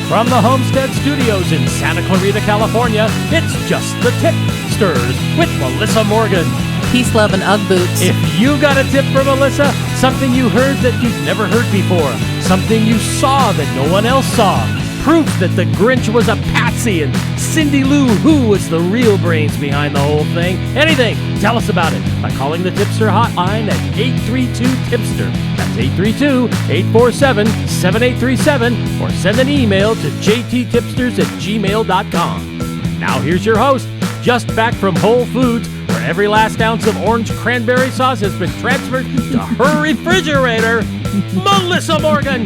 From the Homestead Studios in Santa Clarita, California, it's just the Tip-Sters with Melissa Morgan. Peace, love, and Ugg boots. If you got a tip for Melissa, something you heard that you've never heard before, something you saw that no one else saw, proof that the Grinch was a patsy and Cindy Lou Who was the real brains behind the whole thing, anything, tell us about it by calling the Tipster hotline at 832-TIPSTER. That's 832-847-7837, or send an email to jttipsters@gmail.com. Now here's your host, just back from Whole Foods, where every last ounce of orange cranberry sauce has been transferred to her refrigerator, Melissa Morgan.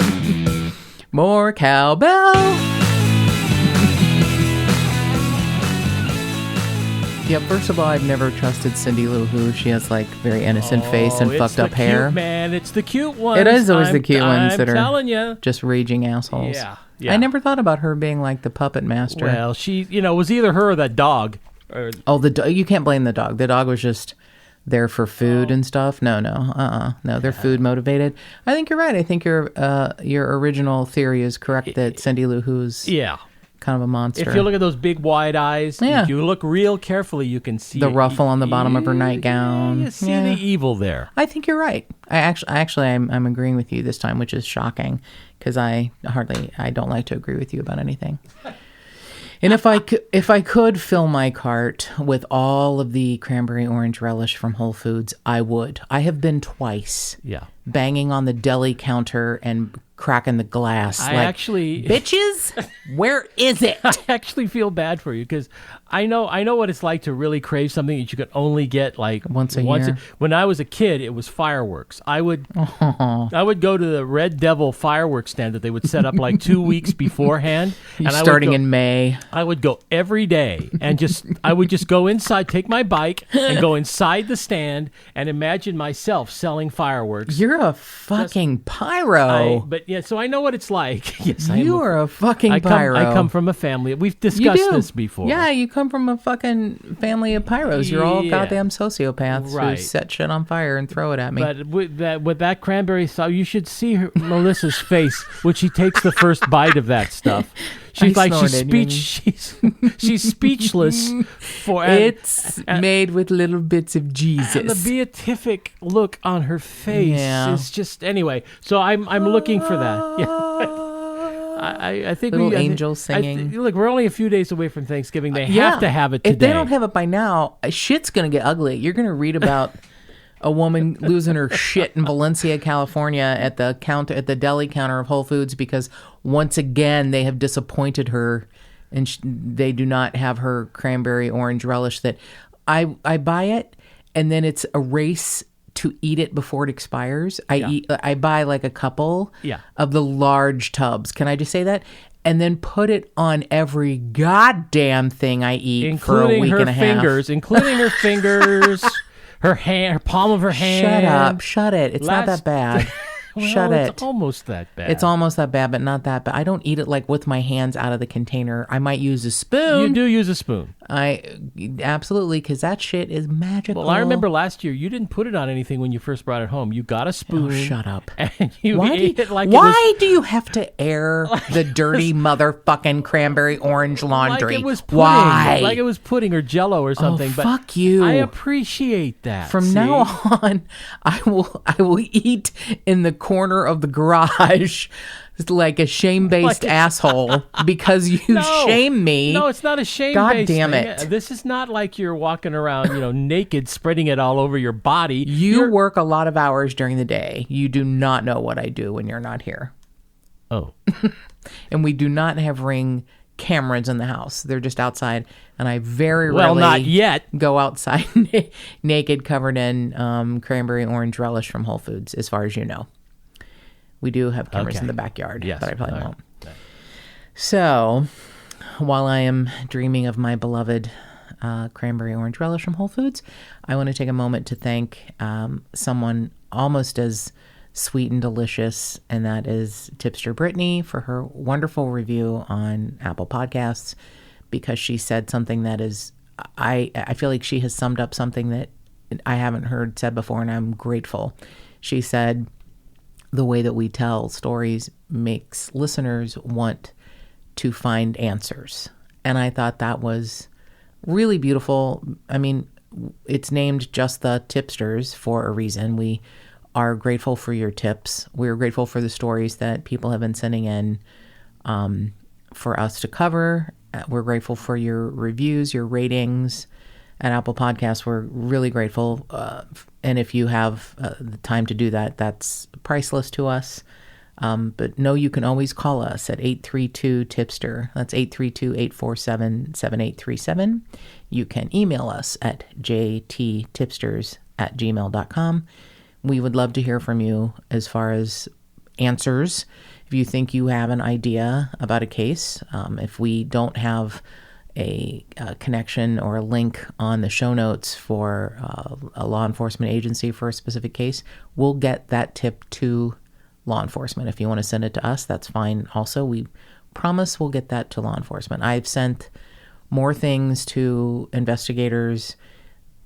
More cowbell. Yeah, first of all, I've never trusted Cindy Lou Who. She has like very innocent face and fucked up hair. Cute, man, it's the cute ones. It is always the cute ones that are just raging assholes. Yeah. I never thought about her being like the puppet master. Well, she, was either her or that dog. You can't blame the dog. The dog was just there for food and stuff. No, they're food motivated. I think you're right. I think your original theory is correct that Cindy Lou Who's kind of a monster. If you look at those big wide eyes, if you look real carefully, you can see the ruffle on the bottom of her nightgown. You see the evil there. I think you're right. I'm agreeing with you this time, which is shocking because I don't like to agree with you about anything. And if I could fill my cart with all of the cranberry orange relish from Whole Foods, I would. I have been twice. Yeah. Banging on the deli counter and cracking the glass. Bitches, where is it? I actually feel bad for you because I know what it's like to really crave something that you could only get like once a year. When I was a kid, it was fireworks. I would go to the Red Devil fireworks stand that they would set up like 2 weeks beforehand. Starting in May. I would go every day and I would just go inside, take my bike and go inside the stand and imagine myself selling fireworks. You're a fucking pyro. So I know what it's like. Yes, you are a fucking pyro. I come from a family. We've discussed this before. Yeah, you come from a fucking family of pyros. You're all goddamn sociopaths who set shit on fire and throw it at me. But with that cranberry sauce, you should see Melissa's face when she takes the first bite of that stuff. She's she's speechless for it's made with little bits of Jesus. And the beatific look on her face is just anyway. So I'm looking for that. Yeah. I think little angels singing. Look, we're only a few days away from Thanksgiving. They have to have it today. If they don't have it by now, shit's gonna get ugly. You're gonna read about a woman losing her shit in Valencia, California at the deli counter of Whole Foods because once again they have disappointed her and they do not have her cranberry orange relish that I buy it and then it's a race to eat it before it expires. I buy like a couple of the large tubs. Can I just say that? And then put it on every goddamn thing I eat for a week and a half. Including her fingers. Her hand, her palm of her hand. Shut up. Shut it. It's not that bad. Shut it. It's almost that bad. It's almost that bad, but not that bad. I don't eat it like with my hands out of the container. I might use a spoon. You do use a spoon. Absolutely, because that shit is magical. Well, I remember last year you didn't put it on anything when you first brought it home. You got a spoon. Oh, shut up. And you ate it like why do you have to air the dirty motherfucking cranberry orange laundry? Like it was pudding. Why? Like it was pudding or Jell-O or something. But fuck you. I appreciate that. From now on, I will eat in the corner of the garage like a shame-based asshole because you shame me. No, it's not a shame-based God damn thing. it. This is not like you're walking around, naked, spreading it all over your body. You work a lot of hours during the day. You do not know what I do when you're not here. Oh. And we do not have Ring cameras in the house. They're just outside, and I very rarely not yet. go outside naked covered in cranberry orange relish from Whole Foods, as far as you know. We do have cameras in the backyard, but I probably won't. Right. So, while I am dreaming of my beloved cranberry orange relish from Whole Foods, I want to take a moment to thank someone almost as sweet and delicious, and that is Tipster Brittany for her wonderful review on Apple Podcasts, because she said something that is, I feel like she has summed up something that I haven't heard said before, and I'm grateful. She said, the way that we tell stories makes listeners want to find answers. And I thought that was really beautiful. I mean, it's named just the Tip-Sters for a reason. We are grateful for your tips. We're grateful for the stories that people have been sending in for us to cover. We're grateful for your reviews, your ratings at Apple Podcasts. We're really grateful. And if you have the time to do that, that's priceless to us. But know you can always call us at 832-TIPSTER. That's 832-847-7837. You can email us at jttipsters@gmail.com. We would love to hear from you as far as answers. If you think you have an idea about a case, if we don't have a connection or a link on the show notes for a law enforcement agency for a specific case, we'll get that tip to law enforcement. If you want to send it to us, that's fine. Also, we promise we'll get that to law enforcement. I've sent more things to investigators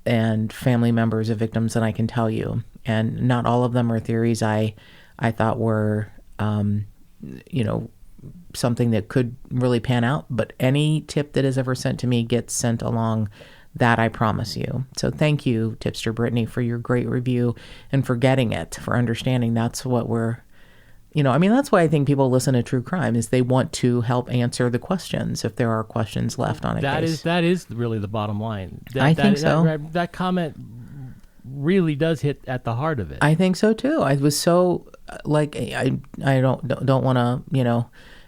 and family members of victims than I can tell you. And not all of them are theories I thought were, something that could really pan out. But any tip that is ever sent to me gets sent along. That I promise you. So thank you, Tipster Brittany, for your great review and for getting it, for understanding that's what we're, that's why I think people listen to true crime, is they want to help answer the questions if there are questions left on a case. That is really the bottom line. I think so. That comment really does hit at the heart of it. I think so too. I was so I don't want to,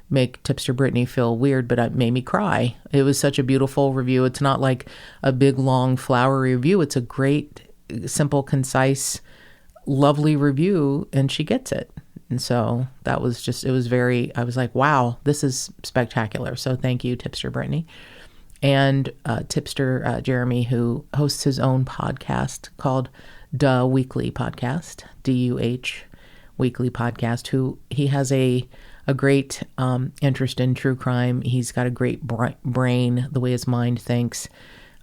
make Tipster Brittany feel weird, but it made me cry. It was such a beautiful review. It's not like a big, long, flowery review. It's a great, simple, concise, lovely review, and she gets it. And so that was just, I was like, wow, this is spectacular. So thank you, Tipster Brittany. And Tipster Jeremy, who hosts his own podcast called Duh Weekly Podcast, DUH Weekly Podcast, who he has a great interest in true crime. He's got a great brain, the way his mind thinks.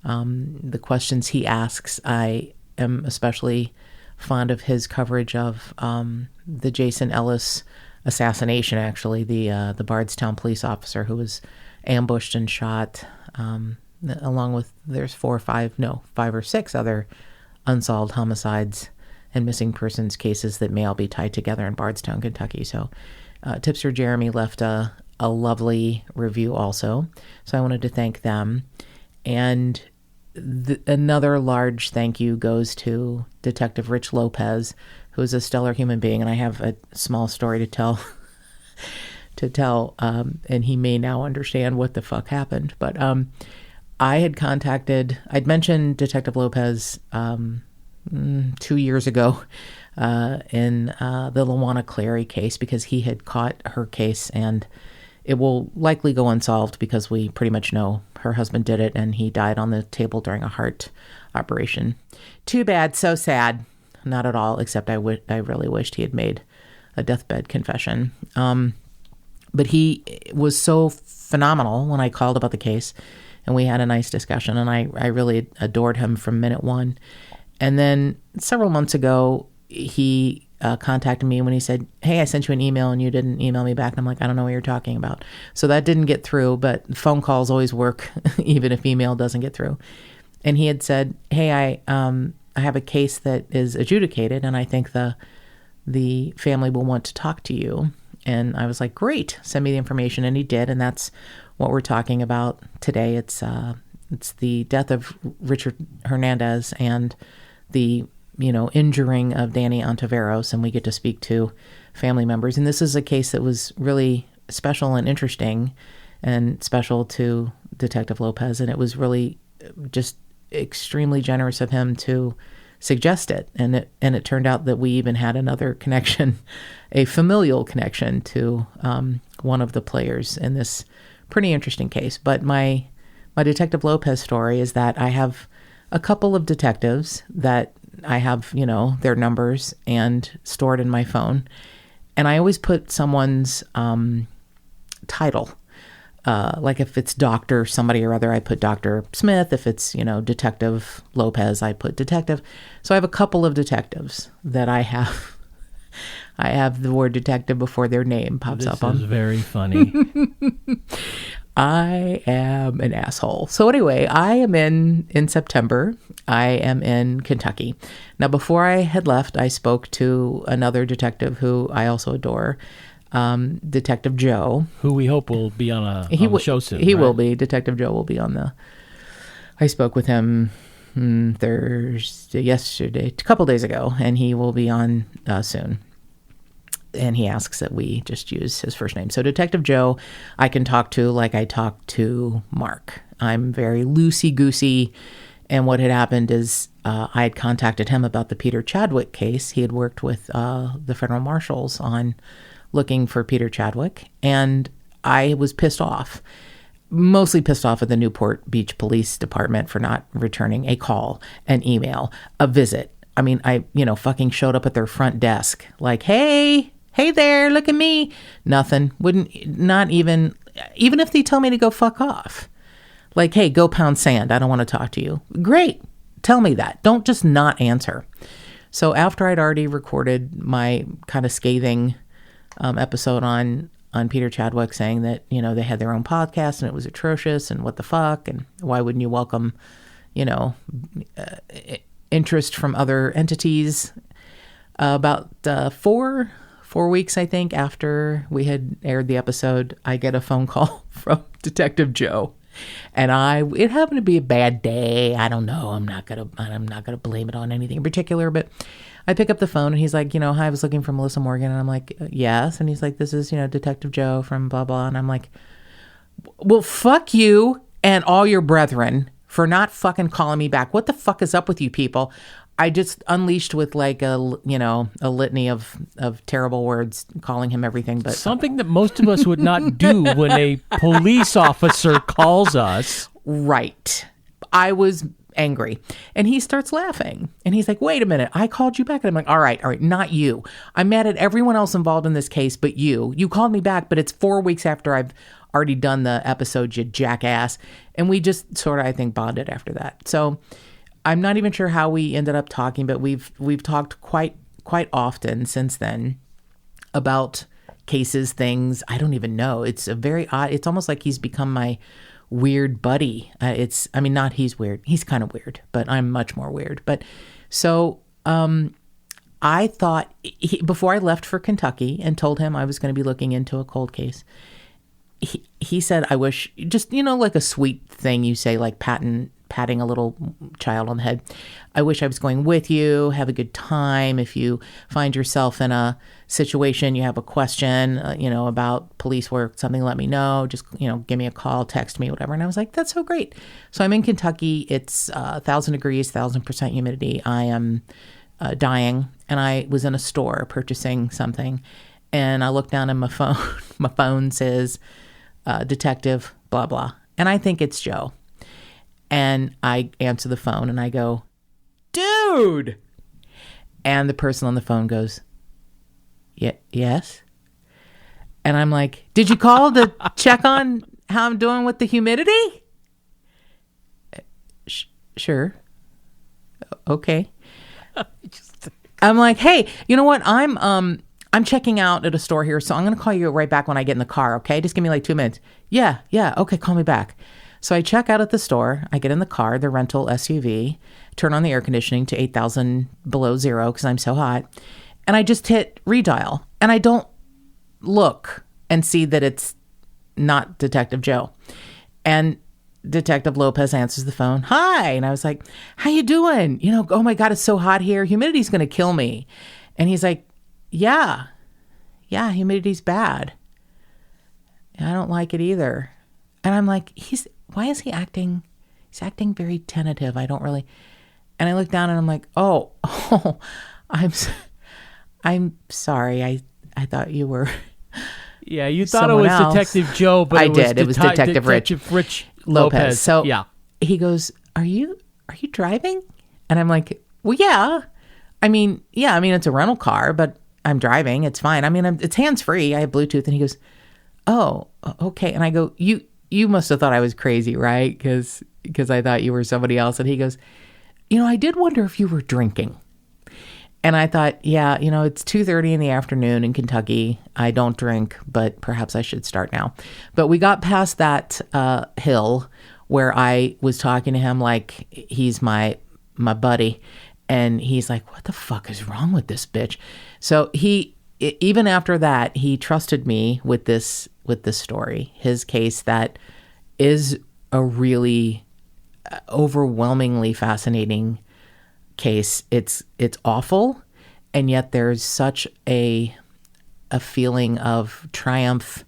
The questions he asks, I am especially fond of his coverage of the Jason Ellis assassination, actually, the Bardstown police officer who was ambushed and shot, along with, there's 5 or 6 other unsolved homicides and missing persons cases that may all be tied together in Bardstown, Kentucky. So Tipster Jeremy left a lovely review also. So I wanted to thank them. And another large thank you goes to Detective Rich Lopez, who is a stellar human being. And I have a small story to tell, and he may now understand what the fuck happened. But I'd mentioned Detective Lopez 2 years ago in the Lawana Clary case, because he had caught her case, and it will likely go unsolved because we pretty much know her husband did it, and he died on the table during a heart operation. Too bad, so sad. Not at all, except I really wished he had made a deathbed confession. But he was so phenomenal when I called about the case, and we had a nice discussion, and I really adored him from minute one. And then several months ago, he contacted me when he said, hey, I sent you an email and you didn't email me back. And I'm like, I don't know what you're talking about. So that didn't get through, but phone calls always work, even if email doesn't get through. And he had said, hey, I have a case that is adjudicated, and I think the family will want to talk to you. And I was like, great, send me the information. And he did, and that's what we're talking about today. It's the death of Richard Hernandez and the injuring of Daniel Ontiveros, and we get to speak to family members. And this is a case that was really special and interesting, and special to Detective Lopez. And it was really just extremely generous of him to suggest it. And it turned out that we even had another connection, a familial connection to one of the players in this pretty interesting case. But my Detective Lopez story is that I have a couple of detectives that I have, their numbers and stored in my phone. And I always put someone's title. Like if it's Dr. somebody or other, I put Dr. Smith. If it's, Detective Lopez, I put detective. So I have a couple of detectives that I have I have the word detective before their name pops up on. This is very funny. I am an asshole. So anyway, I am in September. I am in Kentucky. Now, before I had left, I spoke to another detective who I also adore, Detective Joe. Who we hope will be on a show soon. He will be. Detective Joe will be on I spoke with him yesterday, a couple days ago, and he will be on soon. And he asks that we just use his first name. So Detective Joe, I can talk to like I talk to Mark. I'm very loosey-goosey. And what had happened is I had contacted him about the Peter Chadwick case. He had worked with the federal marshals on looking for Peter Chadwick. And I was pissed off, mostly pissed off at the Newport Beach Police Department for not returning a call, an email, a visit. I mean, I fucking showed up at their front desk like, hey there, look at me. Nothing. Not even if they tell me to go fuck off. Like, hey, go pound sand. I don't want to talk to you. Great. Tell me that. Don't just not answer. So after I'd already recorded my kind of scathing episode on Peter Chadwick saying that, they had their own podcast and it was atrocious and what the fuck and why wouldn't you welcome, interest from other entities, about 4 weeks, I think, after we had aired the episode, I get a phone call from Detective Joe, and it happened to be a bad day. I don't know. I'm not gonna blame it on anything in particular, but I pick up the phone and he's like, hi, I was looking for Melissa Morgan, and I'm like, yes, and he's like, this is Detective Joe from blah blah, and I'm like, well, fuck you and all your brethren for not fucking calling me back. What the fuck is up with you people? I just unleashed with like a litany of terrible words, calling him everything but something that most of us would not do when a police officer calls us. Right. I was angry, and he starts laughing, and he's like, wait a minute, I called you back. And I'm like, all right, not you. I'm mad at everyone else involved in this case but you called me back, but it's 4 weeks after I've already done the episode, you jackass. And we just sort of, I think, bonded after that. So I'm not even sure how we ended up talking, but we've talked quite often since then about cases, things. I don't even know. It's a very odd. It's almost like he's become my weird buddy. Not he's weird. He's kind of weird, but I'm much more weird. But so I thought before I left for Kentucky and told him I was going to be looking into a cold case, he said, I wish, just, like a sweet thing you say, like patting a little child on the head. I wish I was going with you. Have a good time. If you find yourself in a situation, you have a question, about police work, something, let me know. Just, give me a call, text me, whatever. And I was like, that's so great. So I'm in Kentucky. It's 1,000 degrees, 1,000% humidity. I am dying. And I was in a store purchasing something. And I look down at my phone. My phone says, Detective, blah, blah. And I think it's Joe. And I answer the phone and I go, dude. And the person on the phone goes, yes. And I'm like, did you call to check on how I'm doing with the humidity? Sure. Okay. I'm like, hey, you know what? I'm checking out at a store here, so I'm going to call you right back when I get in the car, okay? Just give me like 2 minutes. Yeah. Okay, call me back. So I check out at the store. I get in the car, the rental SUV, turn on the air conditioning to 8,000 below zero because I'm so hot. And I just hit redial. And I don't look and see that it's not Detective Joe. And Detective Lopez answers the phone. Hi. And I was like, how you doing? Oh my God, it's so hot here. Humidity's going to kill me. And he's like, yeah, humidity's bad. I don't like it either. And I'm like, why is he acting? He's acting very tentative. I don't really. And I look down and I'm like, oh, I'm sorry. I thought you were. Yeah, you thought it was else. Detective Joe, but it was Detective Rich Lopez. So yeah, he goes, are you driving? And I'm like, well, yeah. I mean, it's a rental car, but I'm driving. It's fine. I mean, it's hands-free. I have Bluetooth. And he goes, oh, okay. And I go, you must have thought I was crazy, right? Because I thought you were somebody else. And he goes, I did wonder if you were drinking. And I thought, yeah, it's 2:30 in the afternoon in Kentucky. I don't drink, but perhaps I should start now. But we got past that hill where I was talking to him like he's my buddy. And he's like, what the fuck is wrong with this bitch? So even after that, he trusted me with this story, his case that is a really overwhelmingly fascinating case. It's awful, and yet there's such a feeling of triumph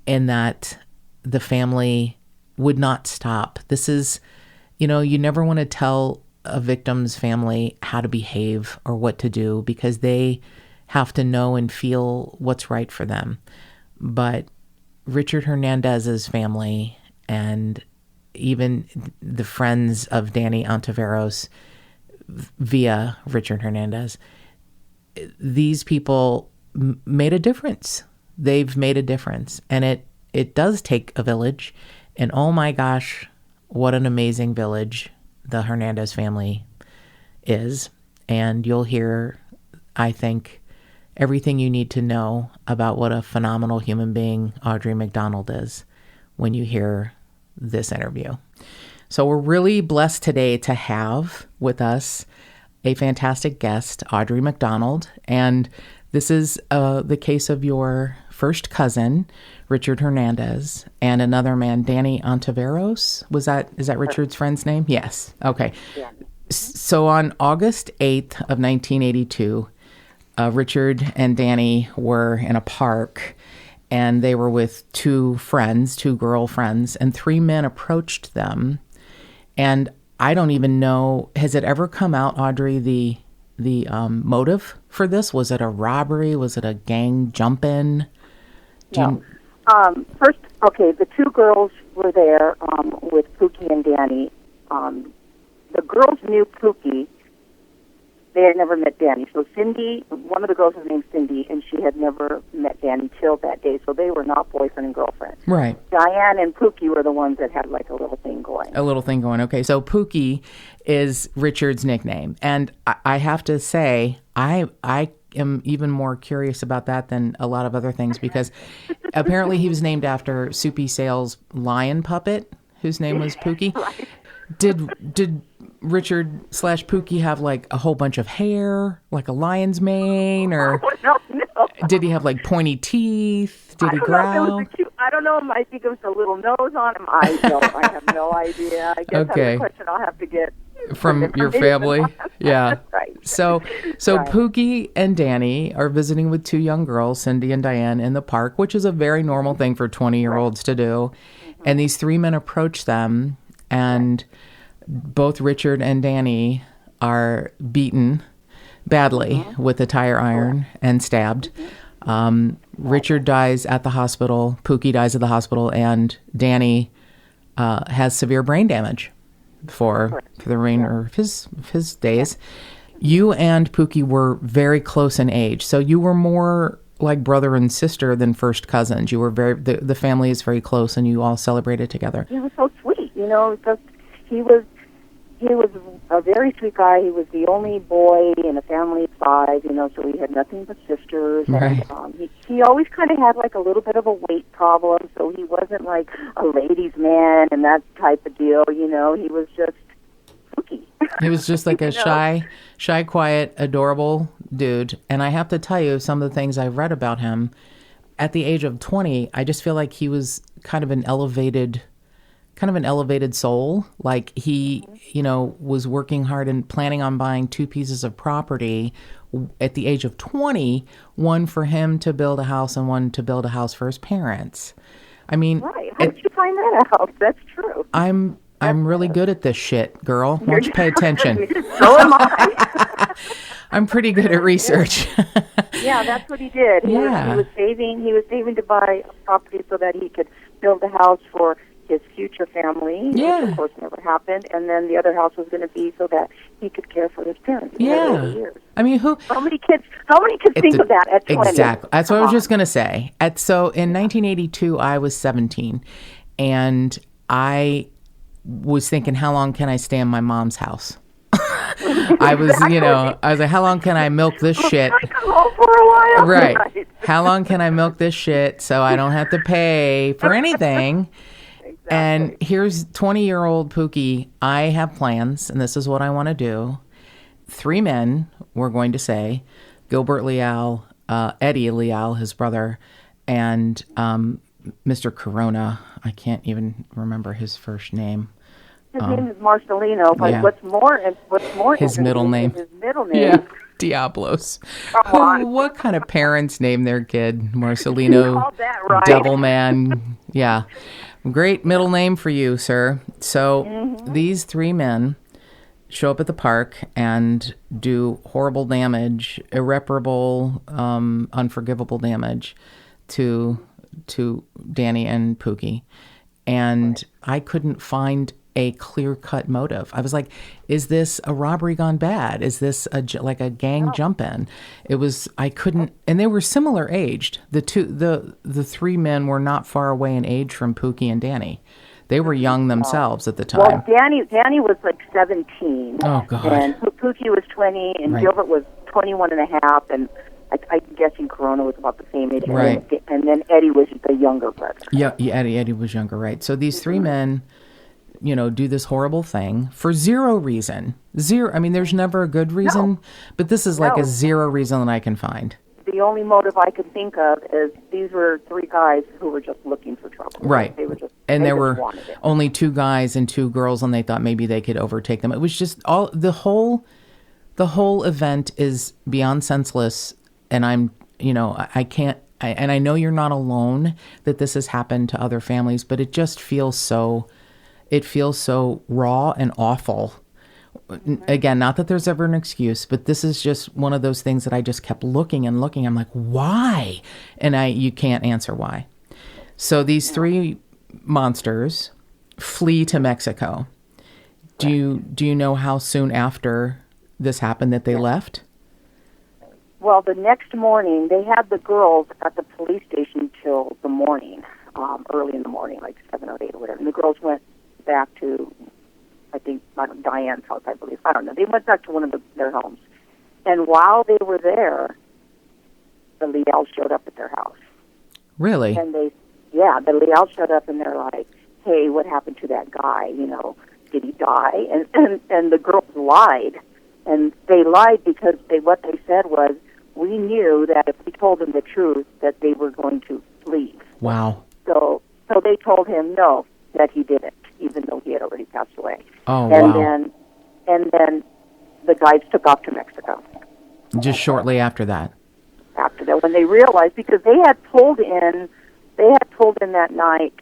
in that the family would not stop. This is, you never want to tell a victim's family how to behave or what to do because they have to know and feel what's right for them. But Richard Hernandez's family and even the friends of Danny Ontiveros via Richard Hernandez, these people made a difference. They've made a difference. And it does take a village. And oh my gosh, what an amazing village the Hernandez family is. And you'll hear, I think, everything you need to know about what a phenomenal human being Audry McDonald is when you hear this interview. So we're really blessed today to have with us a fantastic guest, Audry McDonald. And this is the case of your first cousin, Richard Hernandez, and another man, Danny Ontiveros. Is that Richard's friend's name? Yes. Okay. Yeah. So on August 8th of 1982, Richard and Danny were in a park, and they were with two girlfriends, and three men approached them. And I don't even know, has it ever come out, Audrey, the motive for this? Was it a robbery? Was it a gang jump-in? First, the two girls were there with Pookie and Danny. The girls knew Pookie. They had never met Danny. So Cindy, one of the girls was named Cindy, and she had never met Danny till that day. So they were not boyfriend and girlfriend. Right. Diane and Pookie were the ones that had like a little thing going. Okay, so Pookie is Richard's nickname. And I have to say, I am even more curious about that than a lot of other things because apparently he was named after Soupy Sale's lion puppet, whose name was Pookie. Right. Did Richard / Pookie have like a whole bunch of hair, like a lion's mane, or no. Did he have like pointy teeth? Did he growl? I don't know. I think it was a little nose on him. I have no idea. I guess that's a question I'll have to get from your family. Yeah. Right. So Right. Pookie and Danny are visiting with two young girls, Cindy and Diane, in the park, which is a very normal thing for 20-year-olds to do. Mm-hmm. And these three men approach them, and both Richard and Danny are beaten badly with a tire iron and stabbed. Richard dies at the hospital, Pookie dies at the hospital, and Danny has severe brain damage for the remainder of his days. You and Pookie were very close in age, so you were more like brother and sister than first cousins. You were the family is very close, and you all celebrated together. He was so sweet, just he was a very sweet guy. He was the only boy in a family of five, so we had nothing but sisters. Right. And he always kind of had like a little bit of a weight problem, so he wasn't like a ladies' man and that type of deal. He was just Pookie. He was just like a shy, quiet, adorable dude. And I have to tell you, some of the things I've read about him, at the age of 20, I just feel like he was kind of an elevated soul. Like he, was working hard and planning on buying two pieces of property at the age of 20, one for him to build a house and one to build a house for his parents. I mean, right. How did you find that out? That's true. I'm really good at this shit, girl. Why don't you pay attention? So am I. I'm pretty good at research. Yeah, that's what he did. He was saving to buy a property so that he could build a house for his future family, which of course never happened, and then the other house was going to be so that he could care for his parents. Yeah, years. I mean, how many kids think of that at 20? Exactly. That's what I was just going to say. So in 1982, I was 17, and I was thinking, how long can I stay in my mom's house? I was, I was like, how long can I milk this shit? I come home for a while. Right. How long can I milk this shit so I don't have to pay for anything? Exactly. And here's 20-year-old Pookie. I have plans, and this is what I want to do. 3 men, we're going to say, Gilbert Leal, Eddie Leal, his brother, and Mr. Corona. I can't even remember his first name. His name is Marcelino, but yeah. what's more his middle name. His middle name. Yeah, Diablos. What kind of parents name their kid Marcelino? You called that right. Devilman. Yeah, great middle name for you, sir. So these 3 men show up at the park and do horrible damage, irreparable, unforgivable damage to Danny and Pookie. And I couldn't find a clear-cut motive. I was like, is this a robbery gone bad? Is this like a gang jump-in? I couldn't, and they were similar aged. The 3 men were not far away in age from Pookie and Danny. They were young themselves at the time. Well, Danny was like 17. Oh, God. And Pookie was 20, and right. Gilbert was 21 and a half, and I'm guessing Corona was about the same age. Right. And then Eddie was the younger brother. Yeah, Eddie was younger, right. So these 3 men, do this horrible thing for zero reason. I mean, there's never a good reason, but this is like a zero reason that I can find. The only motive I could think of is these were 3 guys who were just looking for trouble. Right. There were only 2 guys and 2 girls, and they thought maybe they could overtake them. It was just the whole event is beyond senseless, and I can't, and I know you're not alone that this has happened to other families, but it just feels so raw and awful. Again, not that there's ever an excuse, but this is just one of those things that I just kept looking and looking. I'm like, why? And you can't answer why. So these 3 monsters flee to Mexico. Do you know how soon after this happened that they left? Well, the next morning, they had the girls at the police station till the morning, early in the morning, like 7 or 8 or whatever. And the girls went back to, I think, Diane's house, I believe. I don't know. They went back to one of their homes. And while they were there, the Leals showed up at their house. Really? And the Leals showed up, and they're like, hey, what happened to that guy? Did he die? And the girls lied. And they lied because what they said was, we knew that if we told them the truth, that they were going to leave. Wow. So they told him no, that he didn't, even though he had already passed away. Oh, wow. And then the guys took off to Mexico. Just shortly after that. After that, when they realized, because they had pulled in that night,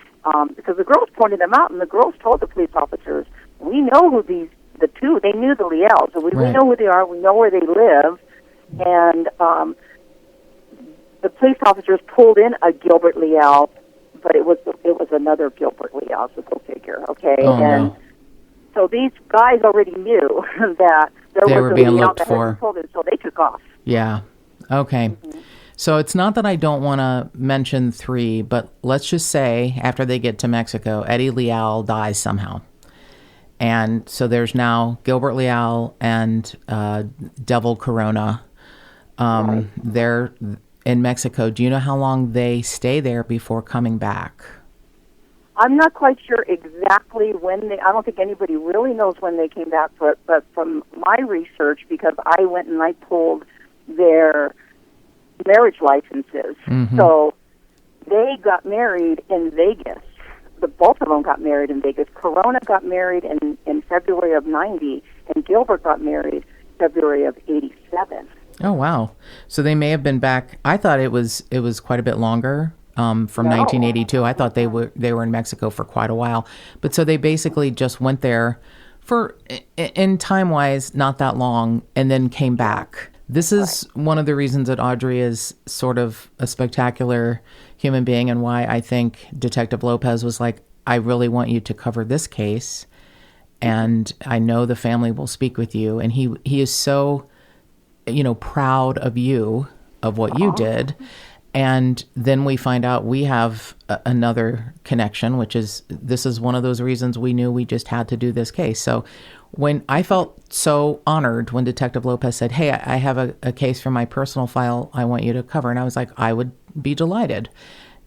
because the girls pointed them out, and the girls told the police officers, we know who the 2, they knew the Leals, so we know who they are, we know where they live, and the police officers pulled in a Gilbert Leal, but it was another Gilbert Leal, so go figure, okay? Oh, and so these guys already knew that they were being looked for. So they took off. Yeah. Okay. Mm-hmm. So it's not that I don't want to mention 3, but let's just say after they get to Mexico, Eddie Leal dies somehow. And so there's now Gilbert Leal and Devil Corona. They're in Mexico. Do you know how long they stay there before coming back? I'm not quite sure exactly when I don't think anybody really knows when they came back, but from my research, because I went and I pulled their marriage licenses. Mm-hmm. So they got married in Vegas. Both of them got married in Vegas. Corona got married in February of 90, and Gilbert got married February of 87. Oh, wow. So they may have been back. I thought it was quite a bit longer. From 1982. I thought they were in Mexico for quite a while. But so they basically just went there for, in time-wise, not that long, and then came back. This is one of the reasons that Audrey is sort of a spectacular human being, and why I think Detective Lopez was like, I really want you to cover this case, and I know the family will speak with you. And he is so, proud of you, of what you did. And then we find out we have another connection, which is, this is one of those reasons we knew we just had to do this case. So when I felt so honored when Detective Lopez said, hey, I have a case from my personal file I want you to cover. And I was like, I would be delighted.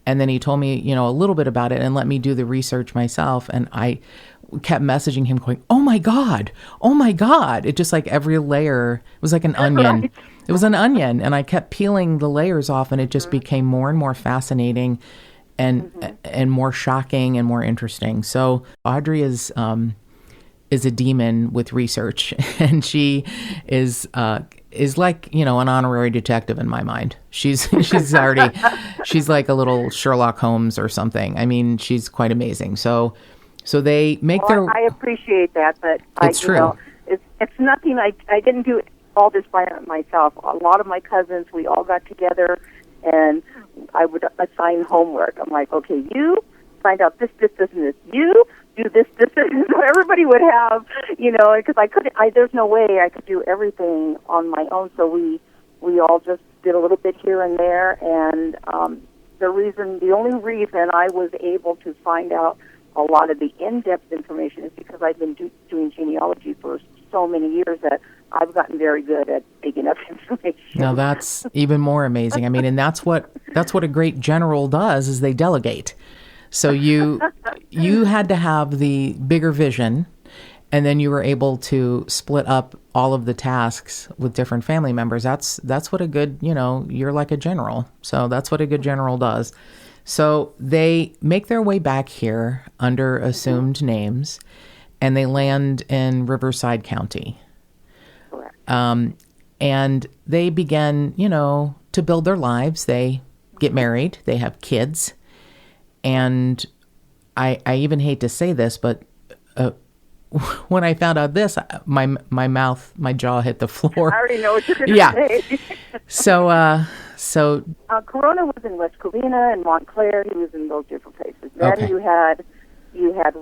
And then he told me, a little bit about it and let me do the research myself. And I kept messaging him going, oh my God. It just like every layer, it was like an onion. Right. It was an onion. And I kept peeling the layers off and it just became more and more fascinating and more shocking and more interesting. So Audrey is a demon with research, and she is like, an honorary detective in my mind. She's like a little Sherlock Holmes or something. I mean, she's quite amazing. So they make I appreciate that, but it's true. It's nothing. I didn't do all this by myself. A lot of my cousins, we all got together, and I would assign homework. I'm like, okay, you find out this, and this. You do this, and so everybody would have, because there's no way I could do everything on my own. So we all just did a little bit here and there, and the only reason I was able to find out a lot of the in-depth information is because I've been doing genealogy for so many years that I've gotten very good at digging up information. Now that's even more amazing. I mean, and that's what a great general does, is they delegate. So you had to have the bigger vision, and then you were able to split up all of the tasks with different family members. That's what a good, you're like a general. So that's what a good general does. So they make their way back here under assumed names, and they land in Riverside County. Correct. And they begin, to build their lives. They get married. They have kids. And I even hate to say this, but when I found out this, my jaw hit the floor. I already know what you're going to say. So Corona was in West Covina and Montclair. He was in those different places. Then okay. you had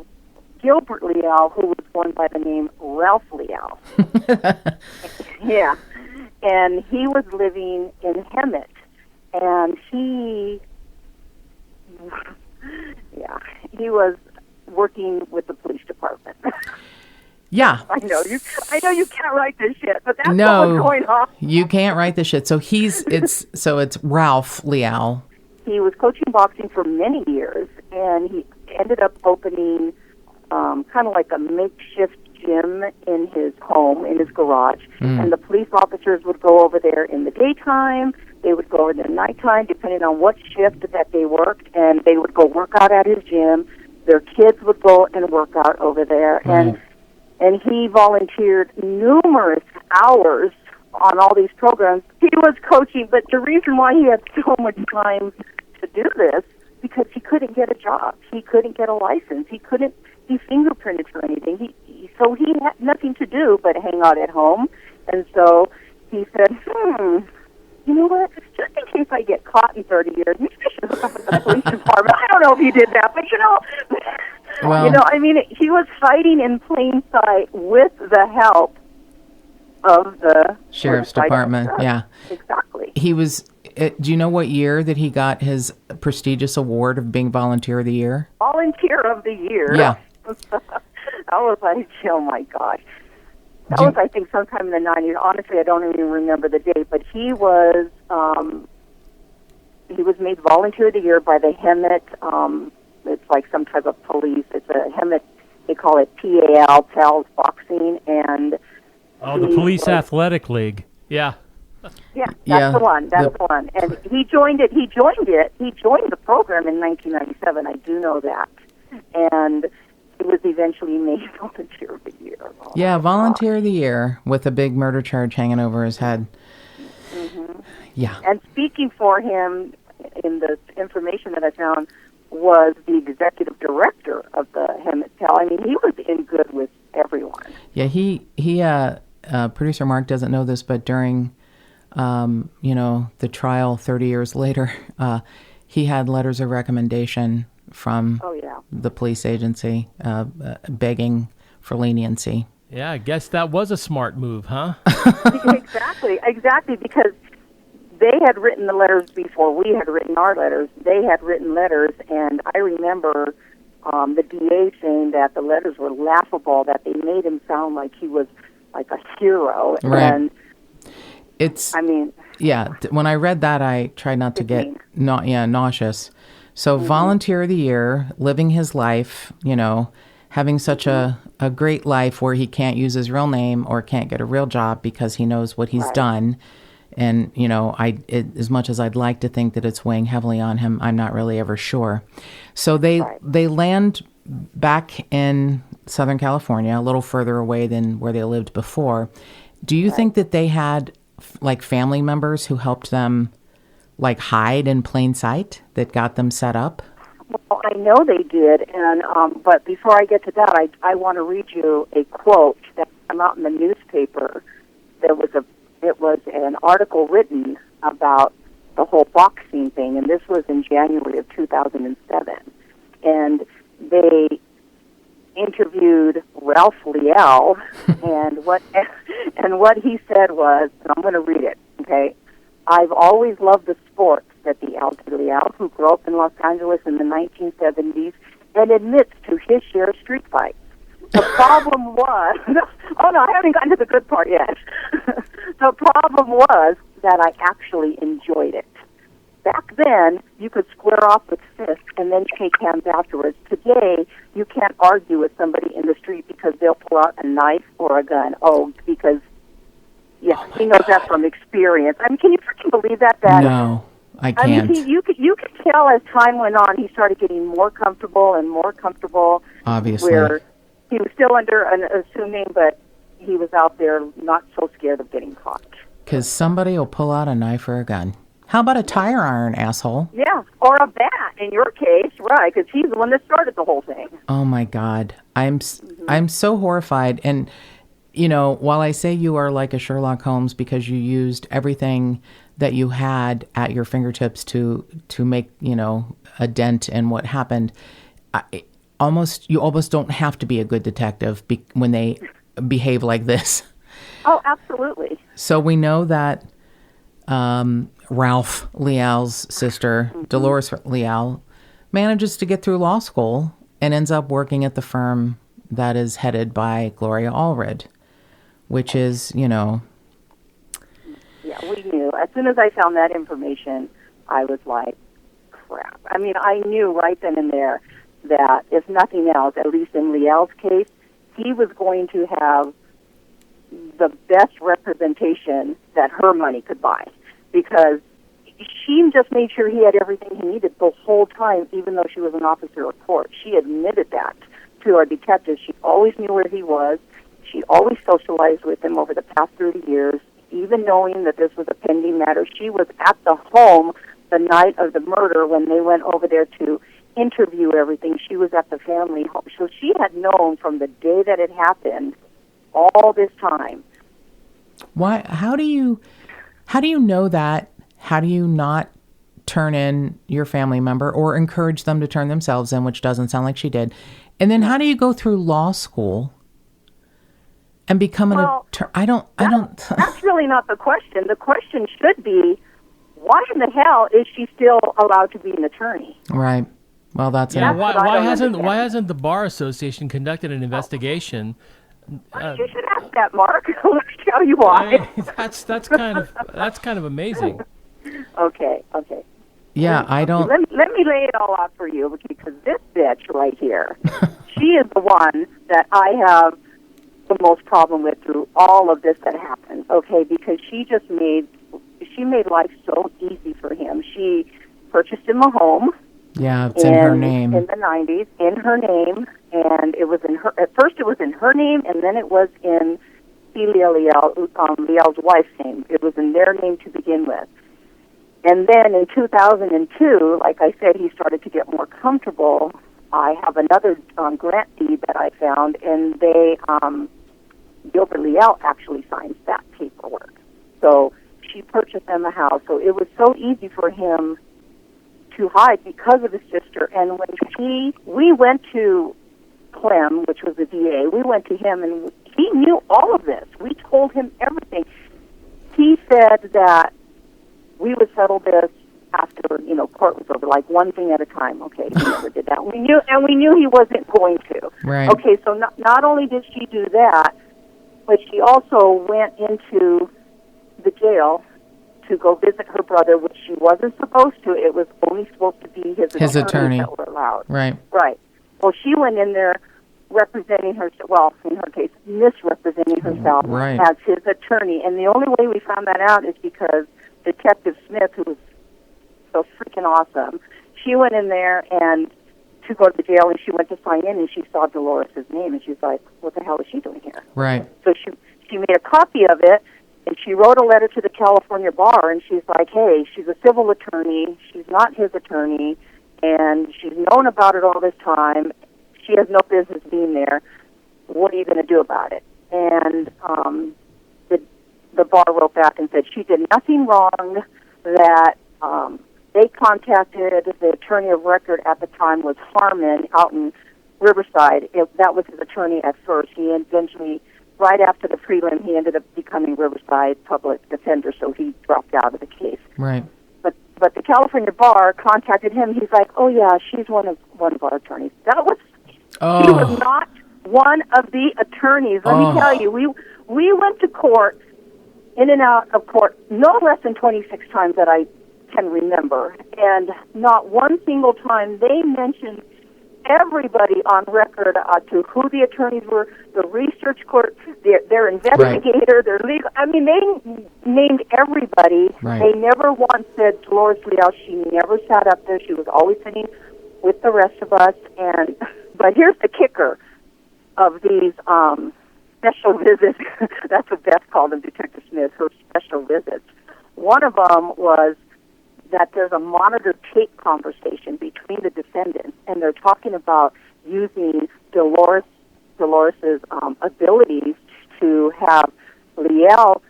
Gilbert Leal, who was one by the name Ralph Leal. Yeah, and he was living in Hemet, and he was working with the police department. Yeah. I know you can't write this shit, but that's what was going on. You can't write this shit. So it's Ralph Leal. He was coaching boxing for many years, and he ended up opening kind of like a makeshift gym in his home, in his garage. And the police officers would go over there in the daytime. They would go over there at nighttime, depending on what shift that they worked, and they would go work out at his gym. Their kids would go and work out over there, and he volunteered numerous hours on all these programs. He was coaching, but the reason why he had so much time to do this, because he couldn't get a job. He couldn't get a license. He couldn't be fingerprinted for anything. So he had nothing to do but hang out at home. And so he said, you know what, just in case I get caught in 30 years, maybe I should hook up with the police department. I don't know if he did that, but he was fighting in plain sight with the help of the Sheriff's Department. Yeah. Exactly. He was, do you know what year that he got his prestigious award of being Volunteer of the Year? Volunteer of the Year? Yeah. I was like, oh my gosh. That was, I think, sometime in the 90s. Honestly, I don't even remember the date, but he was made Volunteer of the Year by the Hemet. It's like some type of police. It's a Hemet. They call it PAL, PALS Boxing, and the Police Athletic League. Yeah. Yeah, that's the one. That's the one. And he joined it. He joined the program in 1997. I do know that. And he was eventually made Volunteer of the Year. Yeah, Volunteer of the Year with a big murder charge hanging over his head. Mm-hmm. Yeah. And speaking for him in the information that I found was the executive director of the Hemet PAL. I mean, he was in good with everyone. Yeah, he producer Mark doesn't know this, but during, the trial 30 years later, he had letters of recommendation from the police agency begging for leniency. Yeah, I guess that was a smart move, huh? Exactly, because they had written the letters before we had written our letters. They had written letters, and I remember the DA saying that the letters were laughable, that they made him sound like he was like a hero. Right. And when I read that, I tried not to get nauseous. So volunteer of the year, living his life, having such a great life where he can't use his real name or can't get a real job because he knows what he's done. And, as much as I'd like to think that it's weighing heavily on him, I'm not really ever sure. So they land back in Southern California, a little further away than where they lived before. Do you think that they had, like, family members who helped them, like, hide in plain sight that got them set up? Well, I know they did, and but before I get to that, I want to read you a quote that came out in the newspaper. It was an article written about the whole boxing thing, and this was in January of 2007. And they interviewed Ralph Leal, and what he said was, and I'm going to read it, okay? I've always loved the sport, said the Audrey Leal, who grew up in Los Angeles in the 1970s and admits to his share of street fights. The problem was, oh no, I haven't gotten to the good part yet. The problem was that I actually enjoyed it. Back then, you could square off with fists and then shake hands afterwards. Today, you can't argue with somebody in the street because they'll pull out a knife or a gun. Because he knows that from experience. I mean, can you freaking believe that? No, I can't. I mean, you could tell as time went on, he started getting more comfortable and more comfortable. Obviously. Where he was still under an assuming, but he was out there not so scared of getting caught. Because somebody will pull out a knife or a gun. How about a tire iron, asshole? Yeah, or a bat in your case, right, because he's the one that started the whole thing. Oh, my God. I'm so horrified. And, while I say you are like a Sherlock Holmes because you used everything that you had at your fingertips to make, a dent in what happened, you almost don't have to be a good detective when they behave like this. Oh, absolutely. So we know that Ralph Leal's sister, Dolores Leal, manages to get through law school and ends up working at the firm that is headed by Gloria Allred, which is, Yeah, we knew. As soon as I found that information, I was like, crap. I mean, I knew right then and there that if nothing else, at least in Leal's case, he was going to have the best representation that her money could buy, because she just made sure he had everything he needed the whole time, even though she was an officer of court. She admitted that to our detectives. She always knew where he was. She always socialized with him over the past 30 years, even knowing that this was a pending matter. She was at the home the night of the murder when they went over there to interview everything. She was at the family home. So she had known from the day that it happened all this time. Why? How do you know that? How do you not turn in your family member or encourage them to turn themselves in, which doesn't sound like she did? And then how do you go through law school and become an attorney? I don't. That's really not the question. The question should be, why in the hell is she still allowed to be an attorney? Right. Well, that's why hasn't the Bar Association conducted an investigation? You should ask that, Mark. Let me tell you why. That's kind of amazing. Okay. Yeah, I don't. Let me lay it all out for you, because this bitch right here, she is the one that I have the most problem with through all of this that happened. Okay, because she made life so easy for him. She purchased him a home. Yeah, it's in her name. In the 90s, in her name, and it was in her. At first, it was in her name, and then it was in Celia Leal's wife's name. It was in their name to begin with. And then in 2002, like I said, he started to get more comfortable. I have another grant deed that I found, and Gilbert Leal actually signs that paperwork. So she purchased them a house. So it was so easy for him to hide because of his sister. And when we went to Clem, which was the DA, we went to him, and he knew all of this. We told him everything. He said that we would settle this after, court was over, like one thing at a time. Okay, he never did that. We knew he wasn't going to. Right. Okay, so not only did she do that, but she also went into the jail to go visit her brother, which she wasn't supposed to. It was only supposed to be his attorney that were allowed. Right. Right. Well, she went in there representing herself, well, in her case, misrepresenting herself as his attorney. And the only way we found that out is because Detective Smith, who was so freaking awesome, she went in there and to go to the jail, and she went to sign in, and she saw Dolores' name, and she was like, what the hell is she doing here? Right. So she made a copy of it, and she wrote a letter to the California bar, and she's like, hey, she's a civil attorney, she's not his attorney, and she's known about it all this time. She has no business being there. What are you going to do about it? And the bar wrote back and said she did nothing wrong, that they contacted the attorney of record at the time was Harmon out in Riverside. That was his attorney at first. He eventually, right after the prelim, he ended up becoming Riverside public defender, so he dropped out of the case. Right. But the California bar contacted him. He's like, oh yeah, she's one of our attorneys. He was not one of the attorneys. Let me tell you, we went to court, in and out of court, no less than 26 times that I can remember, and not one single time they mentioned everybody on record to who the attorneys were, the research court, their investigator, their legal. I mean, they named everybody. Right. They never once said Dolores Leal. She never sat up there. She was always sitting with the rest of us. But here's the kicker of these special visits. That's what Beth called them, Detective Smith, her special visits. One of them was that there's a monitored tape conversation between the defendants, and they're talking about using Dolores' abilities to have Leal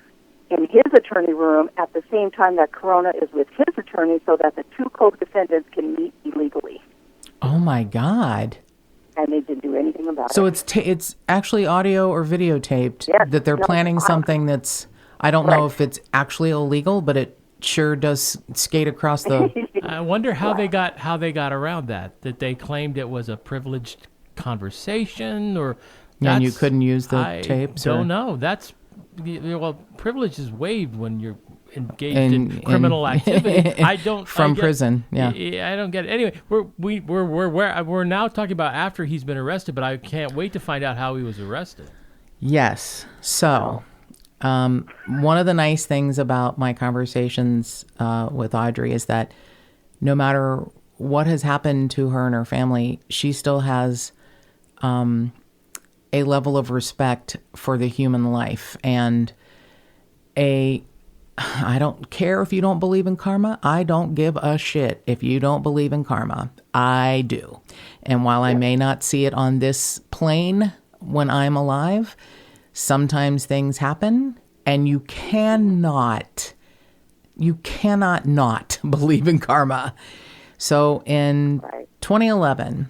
in his attorney room at the same time that Corona is with his attorney, so that the two co-defendants can meet illegally. Oh my God! And they didn't do anything about it. So it's actually audio or videotaped that they're planning something that's, I don't know if it's actually illegal, but it sure does skate across the. I wonder how they got around that they claimed it was a privileged conversation, or and you couldn't use the tapes. Don't know. That's privilege is waived when you're engaged in criminal activity. I don't prison. Yeah, I don't get it. Anyway, we're now talking about after he's been arrested, but I can't wait to find out how he was arrested. Yes. So. One of the nice things about my conversations with Audrey is that no matter what has happened to her and her family, she still has a level of respect for the human life. And I don't care if you don't believe in karma. I don't give a shit if you don't believe in karma. I do. And while I may not see it on this plane when I'm alive, sometimes things happen, and you cannot not believe in karma. So in 2011,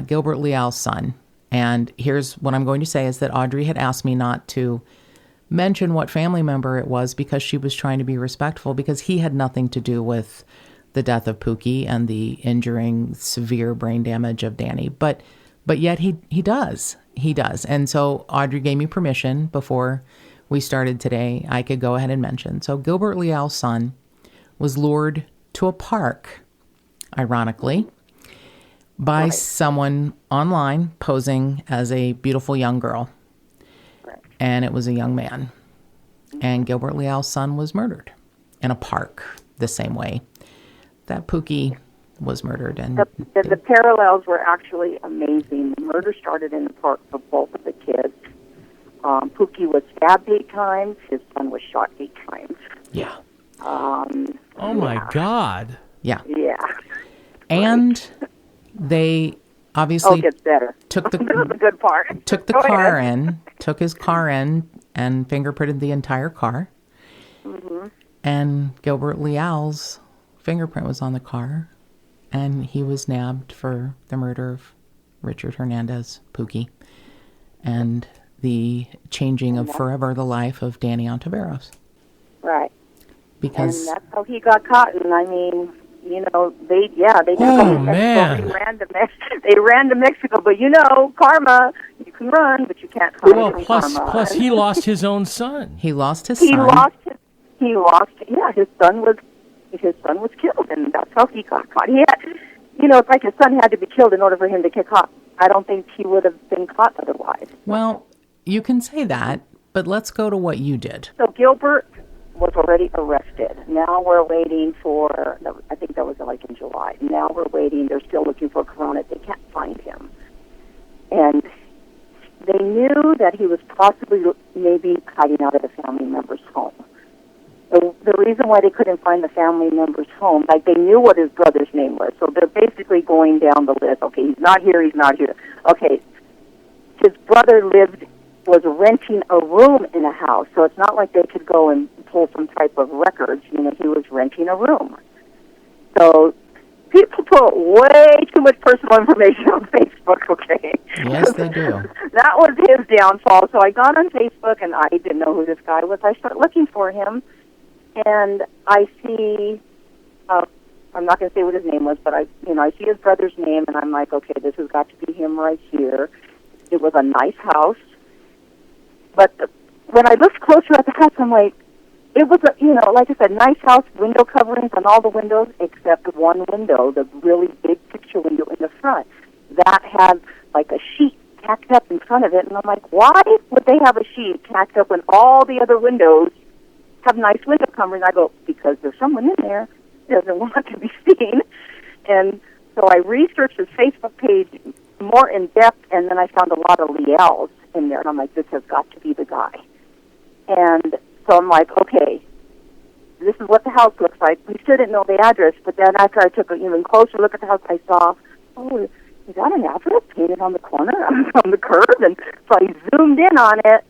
Gilbert Leal's son, and here's what I'm going to say is that Audrey had asked me not to mention what family member it was because she was trying to be respectful, because he had nothing to do with the death of Pookie and the injuring severe brain damage of Danny. But yet he does. He does. And so Audrey gave me permission before we started today. I could go ahead and mention. So Gilbert Leal's son was lured to a park, ironically, by someone online posing as a beautiful young girl. And it was a young man. And Gilbert Leal's son was murdered in a park the same way that Pookie was murdered. And the parallels were actually amazing. The murder started in the park for both of the kids. Pookie was stabbed 8 times. His son was shot 8 times. Yeah. Oh my God. Yeah. Yeah. And they obviously it gets better. Took the this is the good part. Took the car in, took his car in, and fingerprinted the entire car. Mm-hmm. And Gilbert Leal's fingerprint was on the car. And he was nabbed for the murder of Richard Hernandez, Pookie, and the changing of forever the life of Danny Ontiveros. Right. Because and that's how he got caught. And I mean, they Oh, man. They ran to Mexico, but karma. You can run, but you can't hide from karma. Plus, he lost his own son. He lost his son. His son was killed, and that's how he got caught. He had, it's like his son had to be killed in order for him to get caught. I don't think he would have been caught otherwise. Well, you can say that, but let's go to what you did. So Gilbert was already arrested. Now we're waiting for, I think that was like in July. Now we're waiting. They're still looking for Corona. They can't find him. And they knew that he was possibly maybe hiding out at a family member's home. The reason why they couldn't find the family member's home, like they knew what his brother's name was. So they're basically going down the list. Okay, he's not here, he's not here. Okay, his brother was renting a room in a house, so it's not like they could go and pull some type of records. He was renting a room. So people put way too much personal information on Facebook, okay? Yes, they do. That was his downfall. So I got on Facebook, and I didn't know who this guy was. I started looking for him, and I see, I'm not going to say what his name was, but I see his brother's name, and I'm like, okay, this has got to be him right here. It was a nice house. But when I looked closer at the house, I'm like, it was like I said, nice house, window coverings on all the windows except one window, the really big picture window in the front. That had like a sheet tacked up in front of it, and I'm like, why would they have a sheet tacked up when all the other windows have nice window coverings? I go, because there's someone in there who doesn't want to be seen. And so I researched his Facebook page more in depth, and then I found a lot of Liels in there, and I'm like, this has got to be the guy. And so I'm like, okay, this is what the house looks like. We still didn't know the address, but then after I took an even closer look at the house, I saw, oh, is that an address painted on the corner, on the curb? And so I zoomed in on it.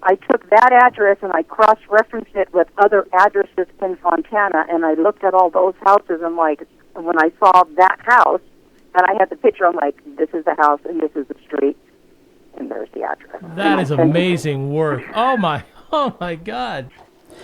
I took that address and I cross-referenced it with other addresses in Fontana, and I looked at all those houses. I'm like, and when I saw that house, and I had the picture, I'm like, this is the house and this is the street, and there's the address. That is amazing work. Oh my God.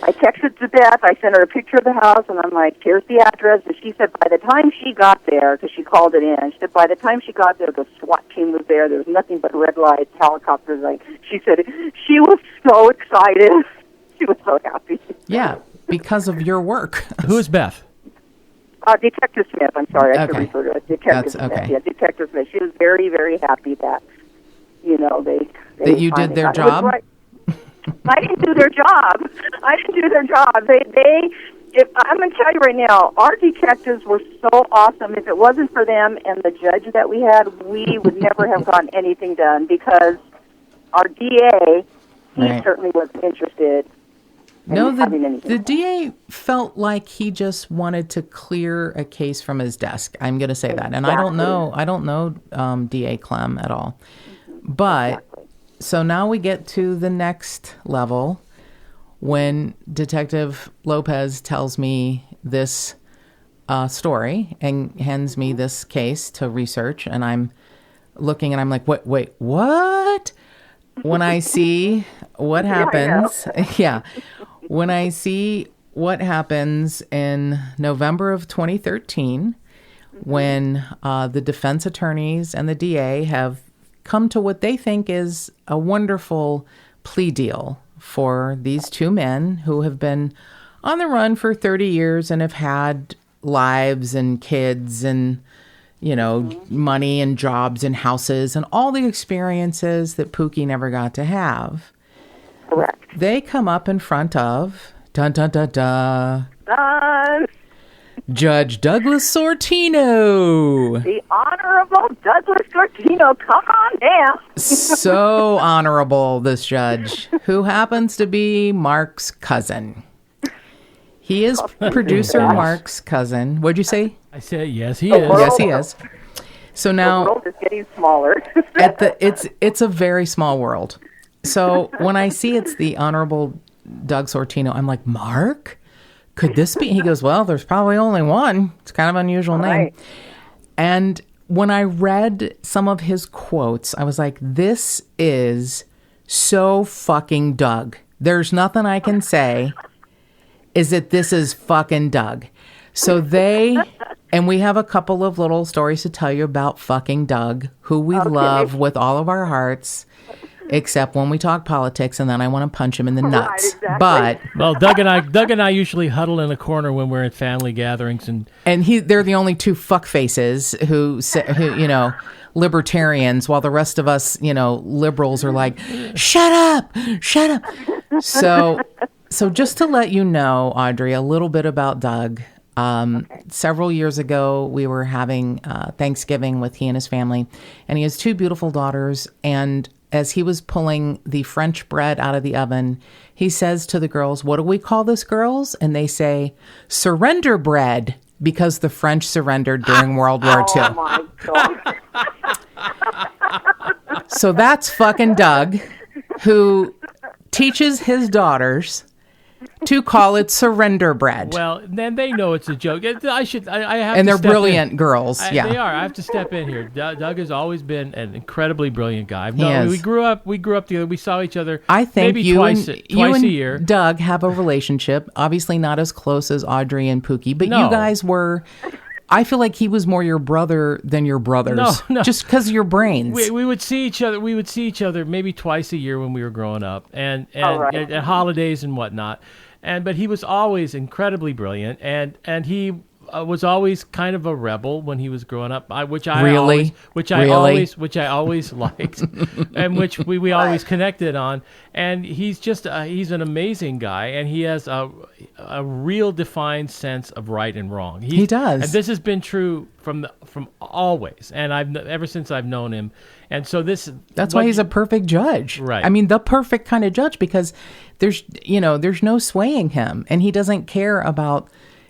I texted to Beth. I sent her a picture of the house, and I'm like, here's the address. And she said by the time she got there, because she called it in, she said by the time she got there, the SWAT team was there. There was nothing but red lights, helicopters. Like, she said she was so excited. She was so happy. Yeah, because of your work. Who is Beth? Detective Smith. I'm sorry, I should Okay. refer to it. Detective Smith. Okay. Yeah, Detective Smith. She was very, very happy that, they that you did their job? Right. I didn't do their job. I'm going to tell you right now, our detectives were so awesome. If it wasn't for them and the judge that we had, we would never have gotten anything done, because our DA, he certainly wasn't interested. No, the DA felt like he just wanted to clear a case from his desk. I'm going to say that. And I don't know DA Clem at all. But so now we get to the next level when Detective Lopez tells me this story and hands me this case to research. And I'm looking and I'm like, wait, what? When I see what happens, when I see what happens in November of 2013, when the defense attorneys and the DA have come to what they think is a wonderful plea deal for these two men who have been on the run for 30 years and have had lives and kids and, money and jobs and houses and all the experiences that Pookie never got to have. Correct. They come up in front of, dun, dun, dun, dun, Judge Douglas Sortino. The Honorable Douglas Sortino, come on down. So honorable, this judge, who happens to be Mark's cousin. He is producer Mark's cousin. What'd you say? I said, yes, he is. Yes, he is. So now, the world is getting smaller. it's a very small world. So when I see it's the Honorable Doug Sortino, I'm like, Mark? Could this be? He goes, well, there's probably only one. It's kind of an unusual name. Right. And when I read some of his quotes, I was like, this is so fucking Doug. There's nothing I can say is that this is fucking Doug. So and we have a couple of little stories to tell you about fucking Doug, who we love with all of our hearts, except when we talk politics, and then I want to punch him in the nuts. Right, exactly. But well, Doug and I usually huddle in a corner when we're at family gatherings, and they're the only two fuck faces who libertarians, while the rest of us, liberals are like, shut up. So just to let you know, Audrey, a little bit about Doug. Several years ago, we were having Thanksgiving with he and his family, and he has two beautiful daughters. And as he was pulling the French bread out of the oven, he says to the girls, "What do we call this, girls?" And they say, "Surrender bread," because the French surrendered during World War II. Oh my God. So that's fucking Doug, who teaches his daughters to call it surrender bread. well, then they know it's a joke. I have. And to they're step brilliant in. girls. Yeah, They are. I have to step in here. Doug has always been an incredibly brilliant guy. He is. We grew up together. We saw each other. I think maybe you twice and a year. Doug have a relationship. Obviously not as close as Audrey and Pookie, but No. you guys were. I feel like he was more your brother than your brothers. No. Just because of your brains. We would see each other. We would see each other maybe twice a year when we were growing up, and right. at holidays and whatnot. But he was always incredibly brilliant, and he was always kind of a rebel when he was growing up, which I always liked, and which we always connected on. And he's he's an amazing guy, and he has a real defined sense of right and wrong. He does, and this has been true from always, and ever since I've known him. And so that's why he's a perfect judge. Right. I mean, the perfect kind of judge, because there's no swaying him, and he doesn't care about,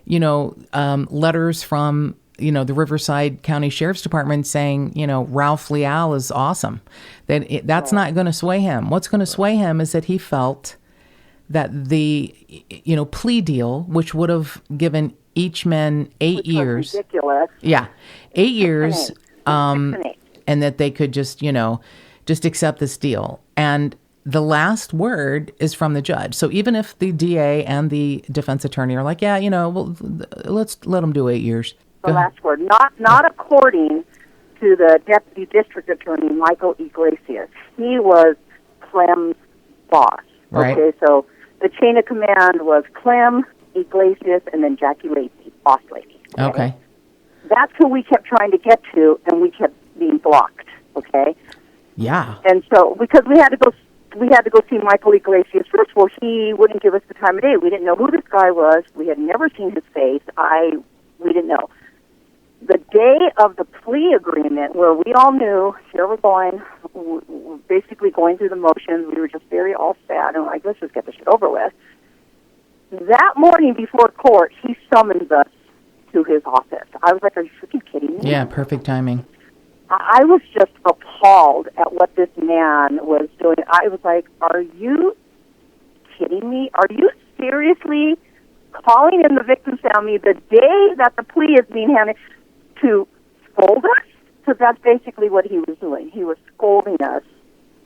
letters from, the Riverside County Sheriff's Department saying, Ralph Leal is awesome. That's not going to sway him. What's going to sway him is that he felt that the, plea deal, which would have given each man 8 years. Ridiculous. Yeah. 8 years. And that they could just accept this deal. And the last word is from the judge. So even if the DA and the defense attorney are like, yeah, well, let's let them do 8 years. The last word, not according to the deputy district attorney, Michael Iglesias. He was Clem's boss. Right. Okay, so the chain of command was Clem, Iglesias, and then Jackie Lacey, boss lady. Okay. That's who we kept trying to get to, and we kept being blocked. Okay. Yeah. And so because we had to go see Michael Iglesias first. Well, he wouldn't give us the time of day. We didn't know who this guy was. We had never seen his face. We didn't know. The day of the plea agreement, where we all knew, here we're going, we're basically going through the motions. We were just very all sad and like, let's just get this shit over with. That morning before court, he summons us to his office. I was like, are you freaking kidding me? Yeah, perfect timing. I was just appalled at what this man was doing. I was like, are you kidding me? Are you seriously calling in the victim's family the day that the plea is being handed to scold us? Because that's basically what he was doing. He was scolding us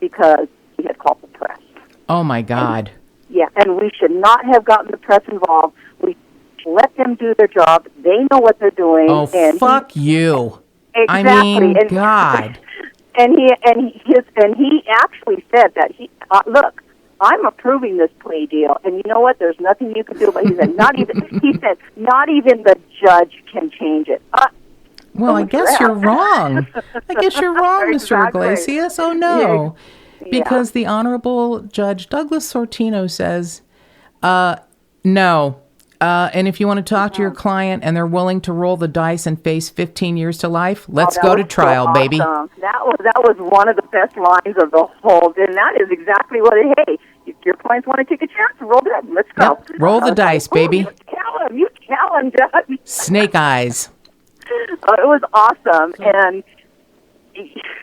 because he had called the press. Oh, my God. And we should not have gotten the press involved. We let them do their job. They know what they're doing. Oh, fuck you. Exactly. I mean, God. And he actually said that look, I'm approving this plea deal, and you know what? There's nothing you can do. But he said not even the judge can change it. Well, I guess you're wrong. Mr. Exactly. Iglesias. Oh no, because the Honorable Judge Douglas Sortino says, no. And if you want to talk to your client and they're willing to roll the dice and face 15 years to life, let's go to trial, so baby. Awesome. That was one of the best lines of the whole. And that is exactly what it. Hey, if your clients want to take a chance, roll it up. Let's go. Yep. Roll the dice, baby. You tell him, Judge. Snake eyes. It was awesome, and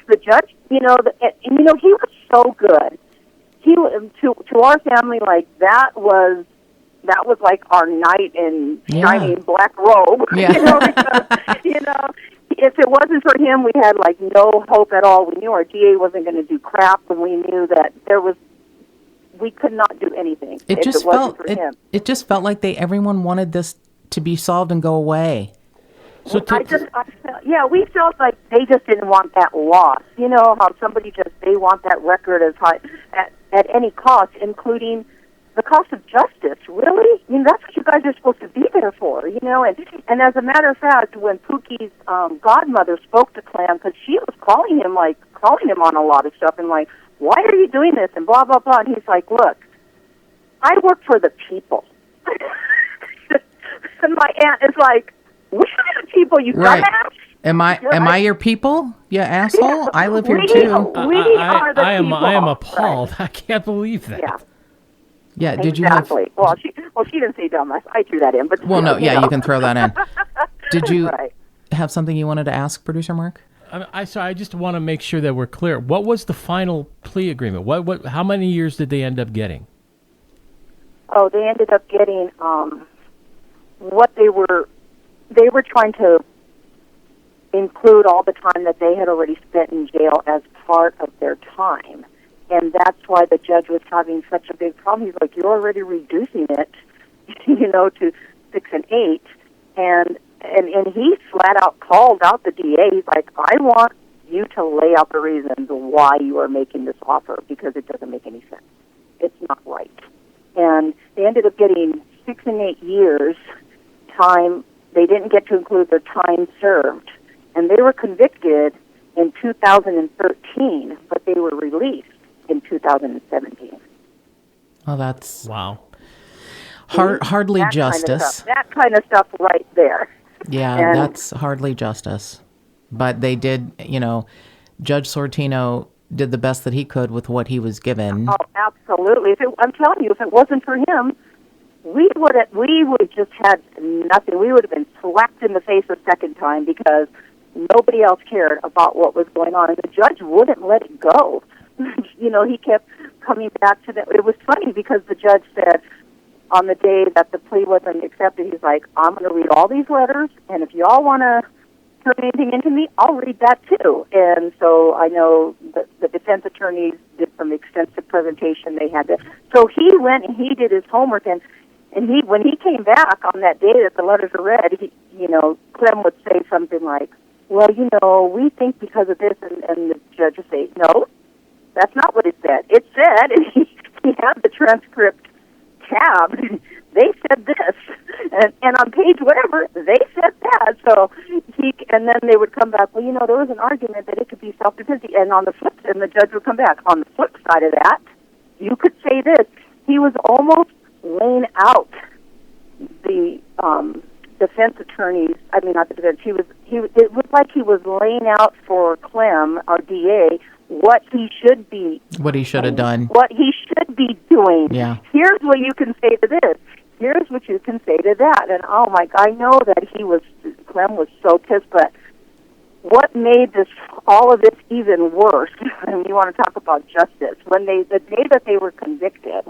the judge, he was so good. He to our family, like that was like our knight in shining black robe. Yeah. Because, if it wasn't for him, we had like no hope at all. We knew our DA wasn't going to do crap, and we knew that we could not do anything. It just felt like everyone wanted this to be solved and go away. So we felt like they just didn't want that loss. You know how they want that record as high at any cost, including the cost of justice. Really? I mean, that's what you guys are supposed to be there for, you know? And as a matter of fact, when Pookie's godmother spoke to Clem, because she was calling him on a lot of stuff and like, why are you doing this? And blah, blah, blah. And he's like, look, I work for the people. And my aunt is like, we are the people, you dumbass. Am I your people, you asshole? Yeah, I live here too. Are the people. I am appalled. Right. I can't believe that. Yeah. Yeah, did exactly. you have... Well, she didn't say dumbass. I threw that in. But well, no, yeah, you can throw that in. Did you have something you wanted to ask, Producer Mark? I just want to make sure that we're clear. What was the final plea agreement? How many years did they end up getting? Oh, they ended up getting what they were trying to include all the time that they had already spent in jail as part of their time. And that's why the judge was having such a big problem. He's like, you're already reducing it, to 6 and 8. And he flat out called out the DA. He's like, I want you to lay out the reasons why you are making this offer, because it doesn't make any sense. It's not right. And they ended up getting 6 and 8 years time. They didn't get to include their time served. And they were convicted in 2013, but they were released in 2017. Well, that's... Wow. Hardly justice. That kind of stuff right there. Yeah, that's hardly justice. But they did, Judge Sortino did the best that he could with what he was given. Oh, absolutely. I'm telling you, if it wasn't for him, we would have just had nothing. We would have been slapped in the face a second time because nobody else cared about what was going on. And the judge wouldn't let it go. He kept coming back to that. It was funny because the judge said on the day that the plea wasn't accepted, he's like, I'm going to read all these letters, and if y'all want to turn anything into me, I'll read that too. And so I know the defense attorneys did some extensive presentation. They had to. So he went and he did his homework, and when he came back on that day that the letters were read, Clem would say something like, well, we think because of this, and the judge would say, no, that's not what it said. It said, and he had the transcript tab, they said this, and on page whatever, they said that. So and then they would come back, well, there was an argument that it could be self-defense, and the judge would come back. On the flip side of that, you could say this, he was almost laying out the defense attorneys, not the defense, it was like he was laying out for Clem, our DA, what he should have done. What he should be doing. Yeah. Here's what you can say to this. Here's what you can say to that. And oh my God, I know that Clem was so pissed, but what made all of this even worse, and you want to talk about justice, the day that they were convicted,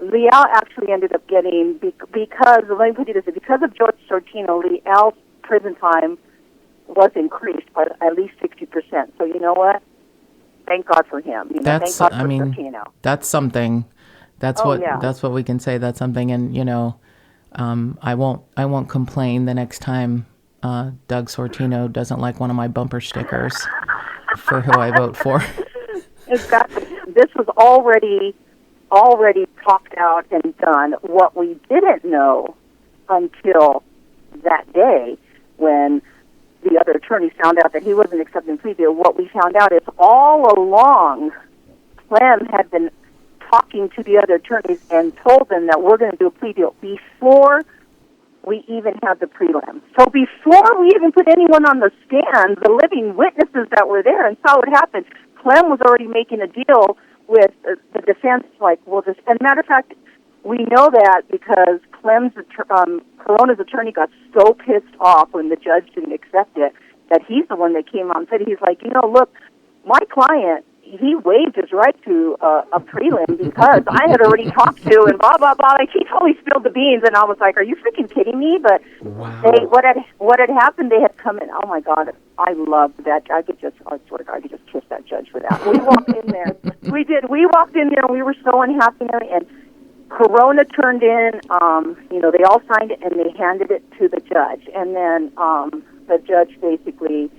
Leal actually ended up getting, because of George Sortino, Leal's prison time was increased by at least 60%. So you know what? Thank God for him. Thank God for Sortino. That's something. That's what we can say. That's something. And I won't complain the next time Doug Sortino doesn't like one of my bumper stickers for who I vote for. Exactly. This was already talked out and done. What we didn't know until that day when the other attorneys found out that he wasn't accepting plea deal, what we found out is all along Clem had been talking to the other attorneys and told them that we're going to do a plea deal before we even had the prelim. So before we even put anyone on the stand, the living witnesses that were there and saw what happened, Clem was already making a deal with the defense, and matter of fact, we know that because Corona's attorney got so pissed off when the judge didn't accept it that he's the one that came out and said, he's like, look, my client, he waived his right to a prelim because I had already talked to and blah, blah, blah. Like, he totally spilled the beans, and I was like, are you freaking kidding me? But what had happened, they had come in. Oh, my God, I loved that. I swear to God, I could just kiss that judge for that. We walked in there. We did. We walked in there, and we were so unhappy. And Corona turned in. They all signed it, and they handed it to the judge. And then the judge basically,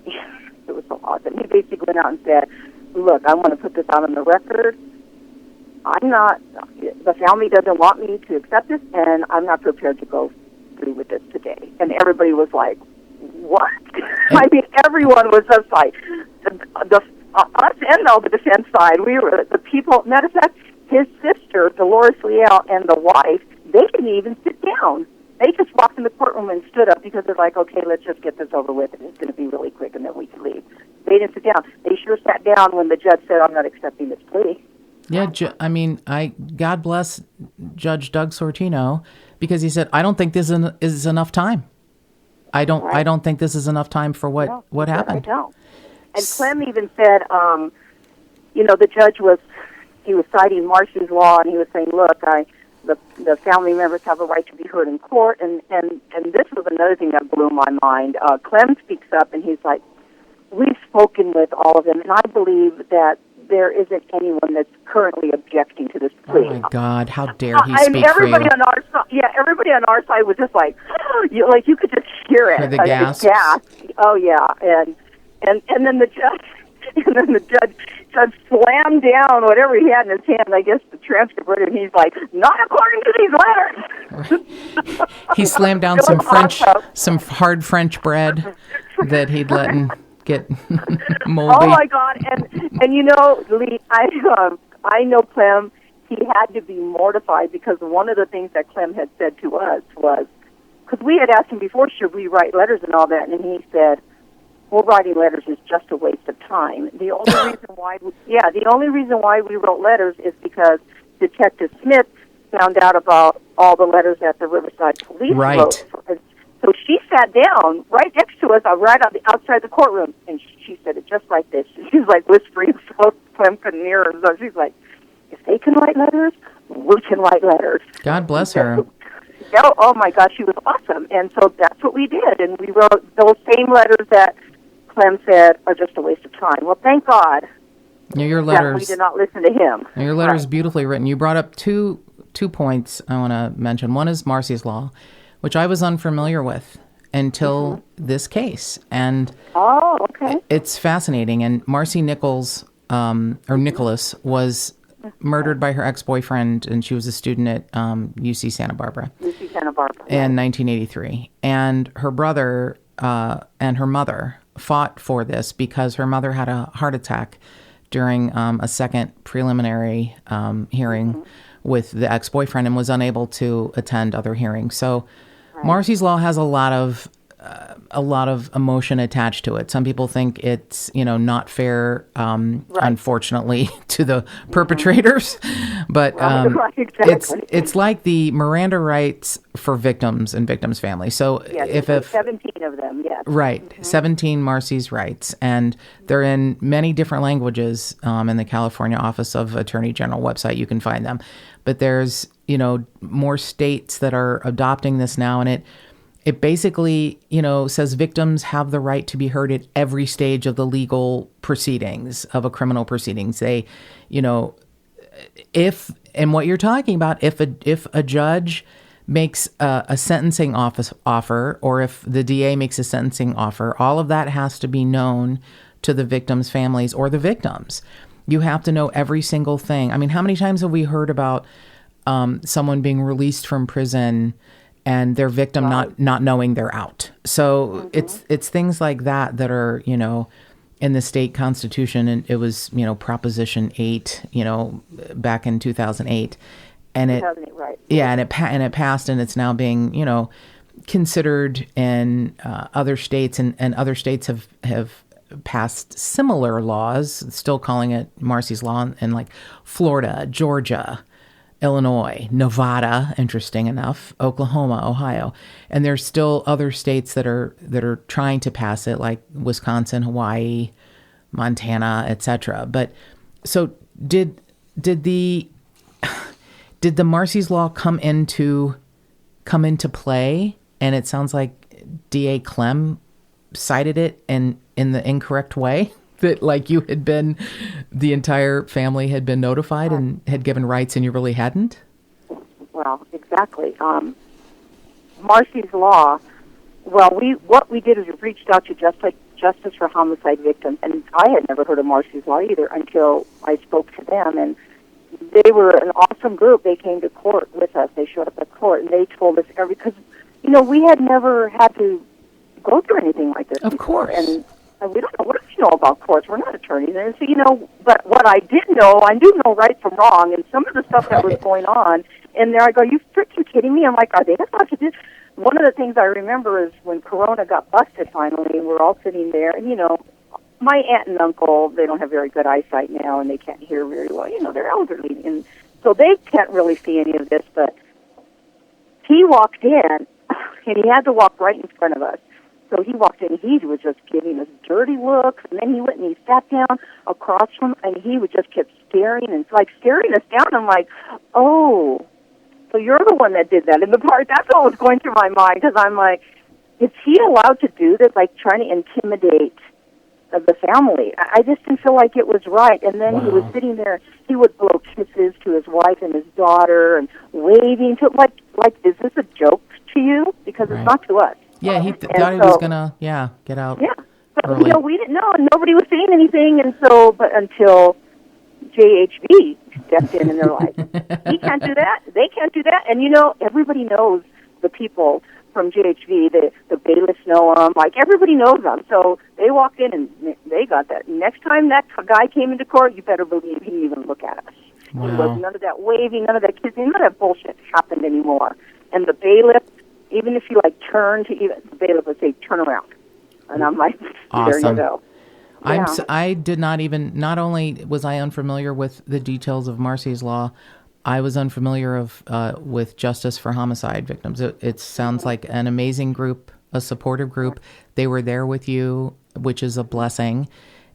it was so awesome. He basically went out and said, "Look, I want to put this out on the record. The family doesn't want me to accept this, and I'm not prepared to go through with this today." And everybody was like, "What?" I mean, everyone was just like, us and all the defense side. We were the people. Matter of fact, his sister, Dolores Leal, and the wife, they didn't even sit down. They just walked in the courtroom and stood up because they're like, "Okay, let's just get this over with, and it's going to be really quick, and then we can leave." They didn't sit down. They sure sat down when the judge said, "I'm not accepting this plea." Yeah, God bless Judge Doug Sortino, because he said, "I don't think this is enough time. I don't think this is enough time for what happened." I don't. And Clem even said, the judge was citing Marcy's law, and he was saying, "Look, the family members have a right to be heard in court," and this was another thing that blew my mind. Clem speaks up, and he's like, "We've spoken with all of them, and I believe that there isn't anyone that's currently objecting to this plea." Oh my God! How dare he speak everybody for you? On our side, everybody on our side was just like, you could just hear it. Hear the gasps. Oh yeah, and then the judge slammed down whatever he had in his hand. I guess the transcript, and he's like, "Not according to these letters." He slammed down some hard French bread that he'd let him get moldy. Oh my God! And Lee, I know Clem. He had to be mortified, because one of the things that Clem had said to us was, because we had asked him before, should we write letters and all that, and he said, "Well, writing letters is just a waste of time. The only reason why we wrote letters is because Detective Smith found out about all the letters that the Riverside Police wrote." So she sat down right next to us, right on the outside the courtroom, and she said it just like this. She's like whispering, so Clem couldn't hear her. So she's like, "If they can write letters, we can write letters." God bless her. Oh my gosh, she was awesome. And so that's what we did, and we wrote those same letters that Clem said are just a waste of time. Well, thank God your letters, that we did not listen to him. Your letter is beautifully written. You brought up two points I want to mention. One is Marcy's Law, which I was unfamiliar with until this case. And it's fascinating. And Marcy Nicholas was murdered by her ex-boyfriend, and she was a student at UC Santa Barbara. In 1983. And her brother and her mother fought for this because her mother had a heart attack during a second preliminary hearing with the ex-boyfriend and was unable to attend other hearings. So Marcy's Law has a lot of emotion attached to it. Some people think it's, not fair, unfortunately, to the perpetrators, but exactly. it's like the Miranda rights for victims and victims' families. So if 17 of them, yes. Right, 17 Marcy's rights, and they're in many different languages in the California Office of Attorney General website. You can find them. But there's, more states that are adopting this now, and it basically, says victims have the right to be heard at every stage of the legal proceedings of a criminal proceedings. They, and what you're talking about, if a judge makes a sentencing offer, or if the DA makes a sentencing offer, all of that has to be known to the victims' families or the victims. You have to know every single thing. I mean, how many times have we heard about someone being released from prison and their victim not knowing they're out? So it's things like that are, in the state constitution, and it was, Proposition 8, back in 2008. And it, right. Yeah, and it passed, and it's now being, considered in other states, and other states have passed similar laws, still calling it Marcy's Law, in like Florida, Georgia, Illinois, Nevada, interesting enough, Oklahoma, Ohio, and there's still other states that are trying to pass it, like Wisconsin, Hawaii, Montana, etc. But so did the Marcy's Law come into play? And it sounds like DA Clem cited it in the incorrect way. that like you had been, the entire family had been notified and had given rights and you really hadn't? Well, exactly. Marcy's Law, what we did is we reached out to Justice for Homicide Victims, and I had never heard of Marcy's Law either until I spoke to them, and they were an awesome group. They came to court with us. They showed up at court, and they told us because, we had never had to go through anything like this before. Course. And we don't know. What do we know about courts? We're not attorneys. And so, but what I did know, I do know right from wrong, and some of the stuff that was going on, and there I go, you freaking kidding me? I'm like, are they allowed to do? One of the things I remember is when Corona got busted finally, we're all sitting there, and, my aunt and uncle, they don't have very good eyesight now, and they can't hear very well. They're elderly, and so they can't really see any of this, but he walked in, and he had to walk right in front of us. So he walked in, he was just giving us dirty looks, and then he went and he sat down across from him, and he would just kept staring and staring us down. I'm like, oh, so you're the one that did that. And that's what was going through my mind, because I'm like, is he allowed to do this, like trying to intimidate the family? I just didn't feel like it was right. And then he was sitting there, he would blow kisses to his wife and his daughter and waving to like, is this a joke to you? Because it's not to us. Yeah, he thought he was going to, get out. Yeah. But, early. We didn't know, and nobody was saying anything, and so, but until JHB stepped in, and they're like, he can't do that, they can't do that, and everybody knows the people from JHB, the bailiffs know them, like, everybody knows them, so they walked in, and they got that. Next time that guy came into court, you better believe he didn't even look at us. Wow. There was none of that waving, none of that kissing, none of that bullshit happened anymore, and the bailiff, even if you turn to the bailiff would say, turn around. And I'm like, awesome. There you go. Yeah. I did not even, not only was I unfamiliar with the details of Marcy's Law, I was unfamiliar with Justice for Homicide Victims. It sounds like an amazing group, a supportive group. They were there with you, which is a blessing.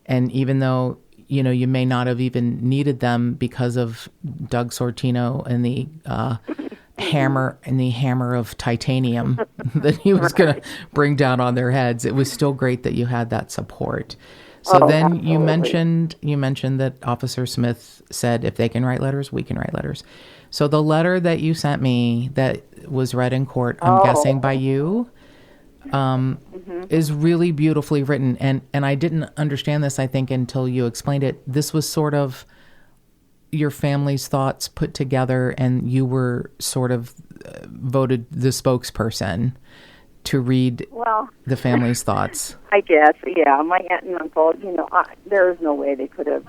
And even though, you may not have even needed them because of Doug Sortino and the hammer of titanium that he was going to bring down on their heads, it was still great that you had that support. So then absolutely. you mentioned that Officer Smith said, if they can write letters, we can write letters. So the letter that you sent me that was read in court, I'm guessing by you, is really beautifully written. And I didn't understand this, I think, until you explained it. This was sort of your family's thoughts put together, and you were sort of voted the spokesperson to read the family's thoughts. I guess, yeah. My aunt and uncle, there's no way they could have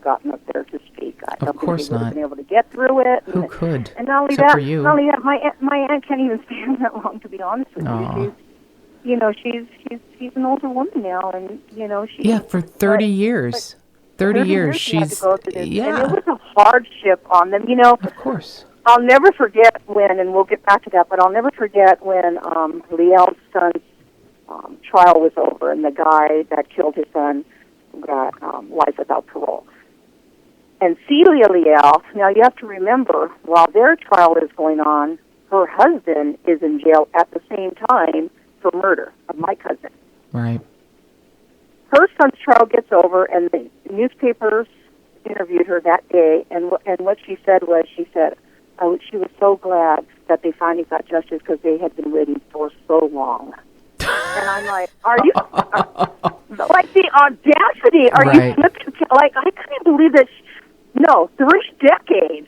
gotten up there to speak. I don't think they would have been able to get through it. Who could? And not only Except that, for you. not only that, my aunt can't even stand that long. To be honest with you, she's an older woman now, and for 30 years. 30 years she's and it was a hardship on them. Of course. I'll never forget when, and we'll get back to that, but I'll never forget when Leal's son's trial was over, and the guy that killed his son got life without parole. And Celia Leal, now you have to remember, while their trial is going on, her husband is in jail at the same time for murder of my cousin. Right. Her son's trial gets over, and the newspapers interviewed her that day, and what she said was, she was so glad that they finally got justice because they had been waiting for so long. And I'm like, are you, like the audacity, are you flipping, like, I couldn't believe that, 3 decades,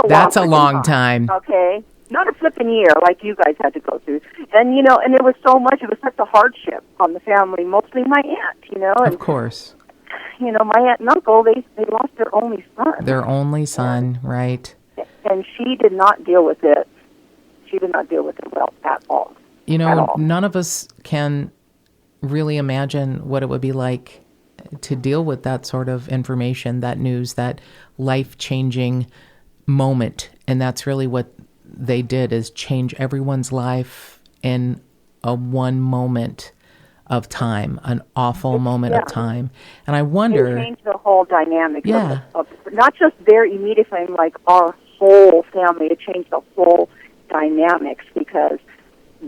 that's a long time. Okay? Not a flipping year like you guys had to go through. And, and it was so much, it was such a hardship on the family, mostly my aunt, And, of course. My aunt and uncle, they lost their only son. Their only son, right. And she did not deal with it. She did not deal with it well at all. None of us can really imagine what it would be like to deal with that sort of information, that news, that life-changing moment. And that's really what they did, is change everyone's life in a one moment of time, an awful moment of time. And I wonder... It changed the whole dynamic of not just their immediate family, like our whole family. It changed the whole dynamics because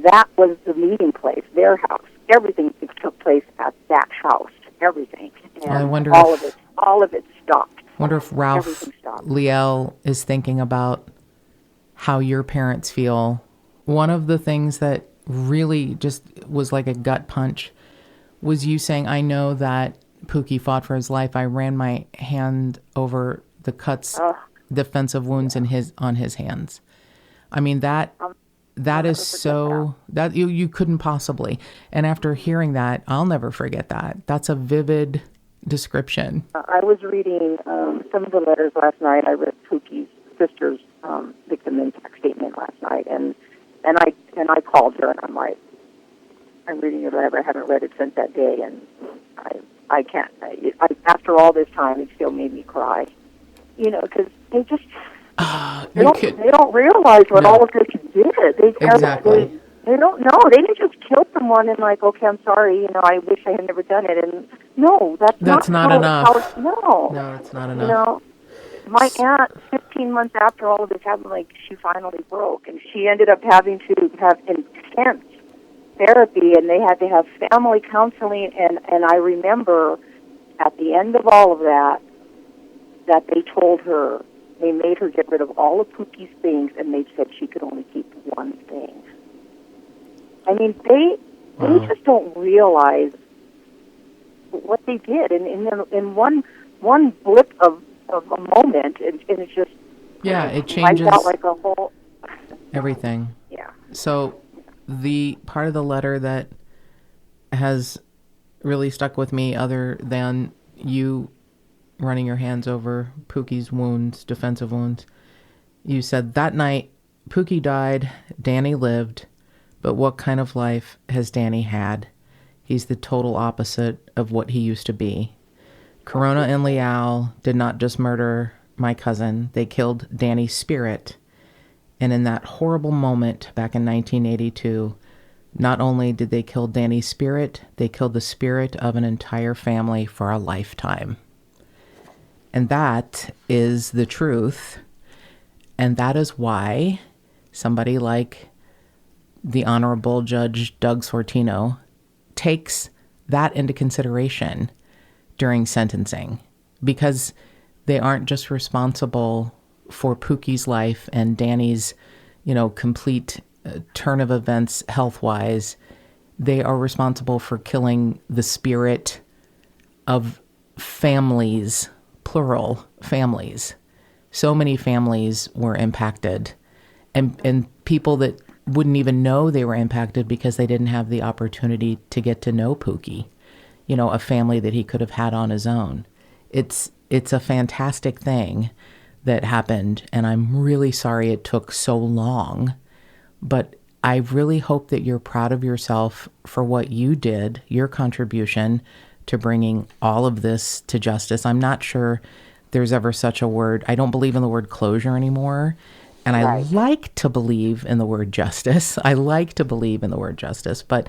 that was the meeting place, their house. everything took place at that house. Everything. And I wonder all of it stopped. I wonder if Ralph Liel is thinking about how your parents feel. One of the things that really just was like a gut punch was you saying, I know that Pookie fought for his life. I ran my hand over the cuts, defensive wounds on his hands. I mean, that is so, that you couldn't possibly. And after hearing that, I'll never forget that. That's a vivid description. I was reading some of the letters last night. I read Pookie's sister's victim impact statement last night, and I called her, and I'm like, I'm reading your letter. I haven't read it since that day, and I can't. After all this time, it still made me cry. You know, because they just they don't realize what all of this did. Exactly. They don't know. They didn't just kill someone and like, okay, I'm sorry. You know, I wish I had never done it. And no, that's not enough. No, it's not enough. You know, my aunt, 15 months after all of this happened, like she finally broke, and she ended up having to have intense therapy, and they had to have family counseling. And I remember at the end of all of that they told her, they made her get rid of all of Pookie's things, and they said she could only keep one thing. I mean, they just don't realize what they did, and in one blip of a moment, and it's just it changes out like a whole everything. Yeah. So the part of the letter that has really stuck with me, other than you running your hands over Pookie's wounds, defensive wounds, you said, that night Pookie died, Danny lived, but what kind of life has Danny had? He's the total opposite of what he used to be. Corona and Leal did not just murder my cousin, they killed Danny's spirit. And in that horrible moment back in 1982, not only did they kill Danny's spirit, they killed the spirit of an entire family for a lifetime. And that is the truth. And that is why somebody like the Honorable Judge Doug Sortino takes that into consideration during sentencing, because they aren't just responsible for Pookie's life and Danny's, complete turn of events health-wise. They are responsible for killing the spirit of families, plural families. So many families were impacted, and people that wouldn't even know they were impacted because they didn't have the opportunity to get to know Pookie, a family that he could have had on his own. It's a fantastic thing that happened, and I'm really sorry it took so long, but I really hope that you're proud of yourself for what you did, your contribution to bringing all of this to justice. I'm not sure there's ever such a word. I don't believe in the word closure anymore. And I like to believe in the word justice. But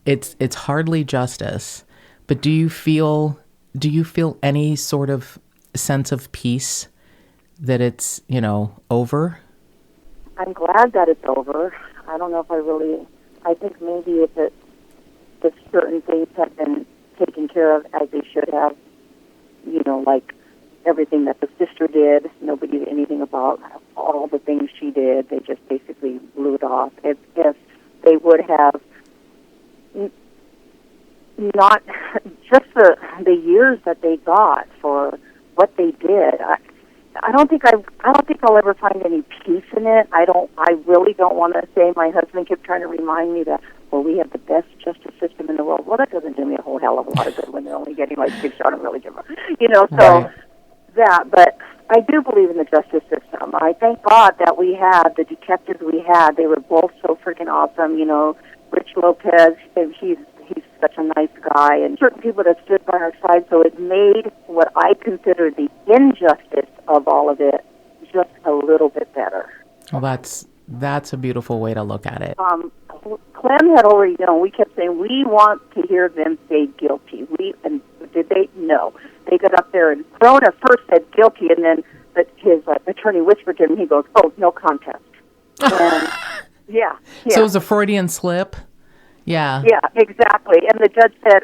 it's hardly justice. But do you feel any sort of sense of peace that it's, over? I'm glad that it's over. I don't know if I think maybe if certain things have been taken care of as they should have, like everything that the sister did, nobody did anything about all the things she did. They just basically blew it off. If they would have not just the years that they got for what they did, I don't think I'll ever find any peace in it. I really don't want to say. My husband kept trying to remind me that, well, we have the best justice system in the world. Well, that doesn't do me a whole hell of a lot of good when they're only getting like 6 I don't really give a, so that. But I do believe in the justice system. I thank God that we had the detectives we had. They were both so freaking awesome. Rich Lopez, he's such a nice guy, and certain people that stood by our side. So it made what I consider the injustice of all of it just a little bit better. Well, that's a beautiful way to look at it. Clem had already known. We kept saying, we want to hear them say guilty. And did they? No. They got up there, and Corona first said guilty, and then his attorney whispered to him, and he goes, oh, no contest. And, yeah. So it was a Freudian slip? Yeah. Yeah, exactly. And the judge said,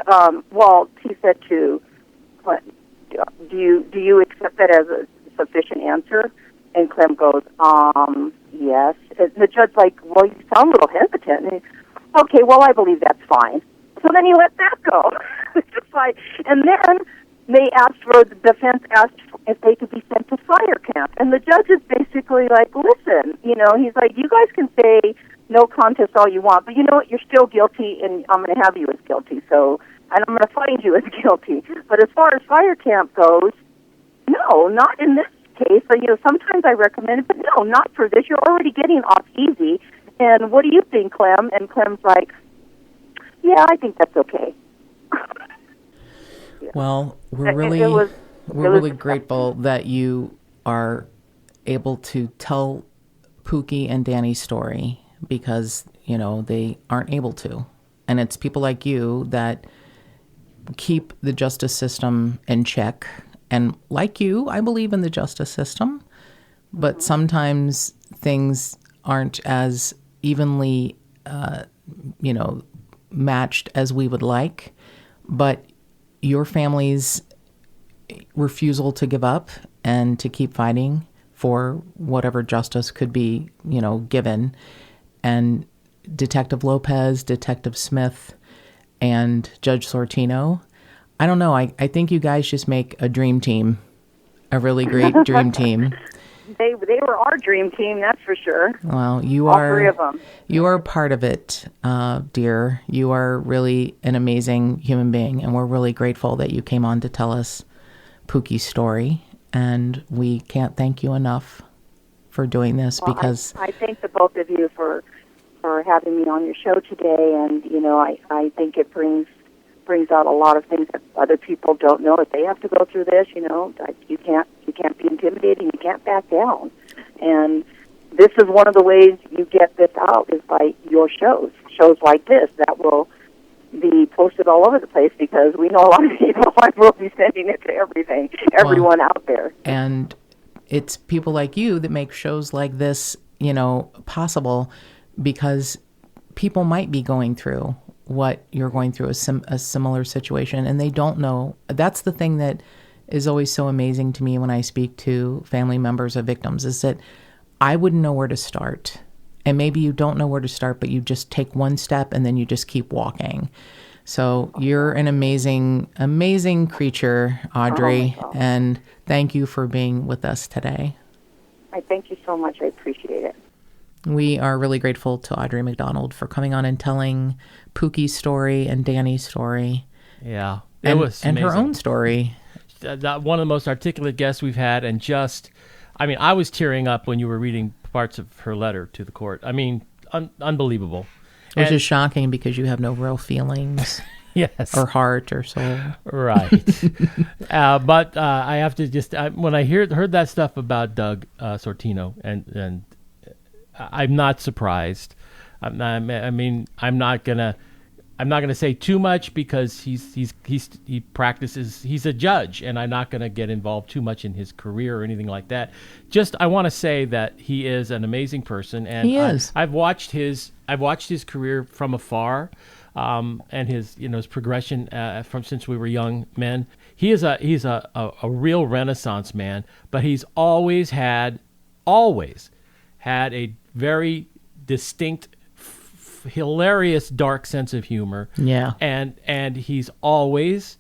he said to Clem, do you accept that as a sufficient answer? And Clem goes, yes. And the judge's like, well, you sound a little hesitant. And okay, well, I believe that's fine. So then he let that go. And then the defense asked if they could be sent to fire camp. And the judge is basically like, listen, he's like, you guys can say no contest all you want, but you know what, you're still guilty, and I'm going to have you as guilty, and I'm going to find you as guilty. But as far as fire camp goes, no, not in this case. So, sometimes I recommend it, but no, not for this. You're already getting off easy. And what do you think, Clem? And Clem's like, yeah, I think that's okay. Yeah. Well, we're really grateful that you are able to tell Pookie and Danny's story, because, they aren't able to. And it's people like you that keep the justice system in check. And like you, I believe in the justice system, but sometimes things aren't as evenly, matched as we would like. But your family's refusal to give up and to keep fighting for whatever justice could be, given. And Detective Lopez, Detective Smith, and Judge Sortino, I don't know. I think you guys just make a dream team, a really great dream team. They were our dream team, that's for sure. Well, all three of them. You are part of it, dear. You are really an amazing human being, and we're really grateful that you came on to tell us Pookie's story. And we can't thank you enough for doing this, because I thank the both of you for having me on your show today, and I think it brings out a lot of things that other people don't know. If they have to go through this, you can't be intimidated, you can't back down. And this is one of the ways you get this out, is by your shows like this that will be posted all over the place, because we know a lot of people will be sending it to everyone out there. And it's people like you that make shows like this, possible, because people might be going through what you're going through, a similar situation, and they don't know. That's the thing that is always so amazing to me when I speak to family members of victims, is that I wouldn't know where to start. And maybe you don't know where to start, but you just take one step and then you just keep walking. So you're an amazing, amazing creature, Audrey, and thank you for being with us today. I thank you so much. I appreciate it. We are really grateful to Audrey McDonald for coming on and telling Pookie's story and Danny's story. Yeah, it was amazing. And her own story. One of the most articulate guests we've had, and I was tearing up when you were reading parts of her letter to the court. Unbelievable. Which is shocking, because you have no real feelings. Yes. Or heart or soul. Right. But I have to just, when I heard that stuff about Doug Sortino, and I'm not surprised. I'm not gonna say too much, because he practices. He's a judge, and I'm not gonna get involved too much in his career or anything like that. Just, I want to say that he is an amazing person, and he is. I've watched his career from afar, and his progression from since we were young men. He's a real Renaissance man, but he's always had a very distinct, hilarious, dark sense of humor. Yeah. And he's always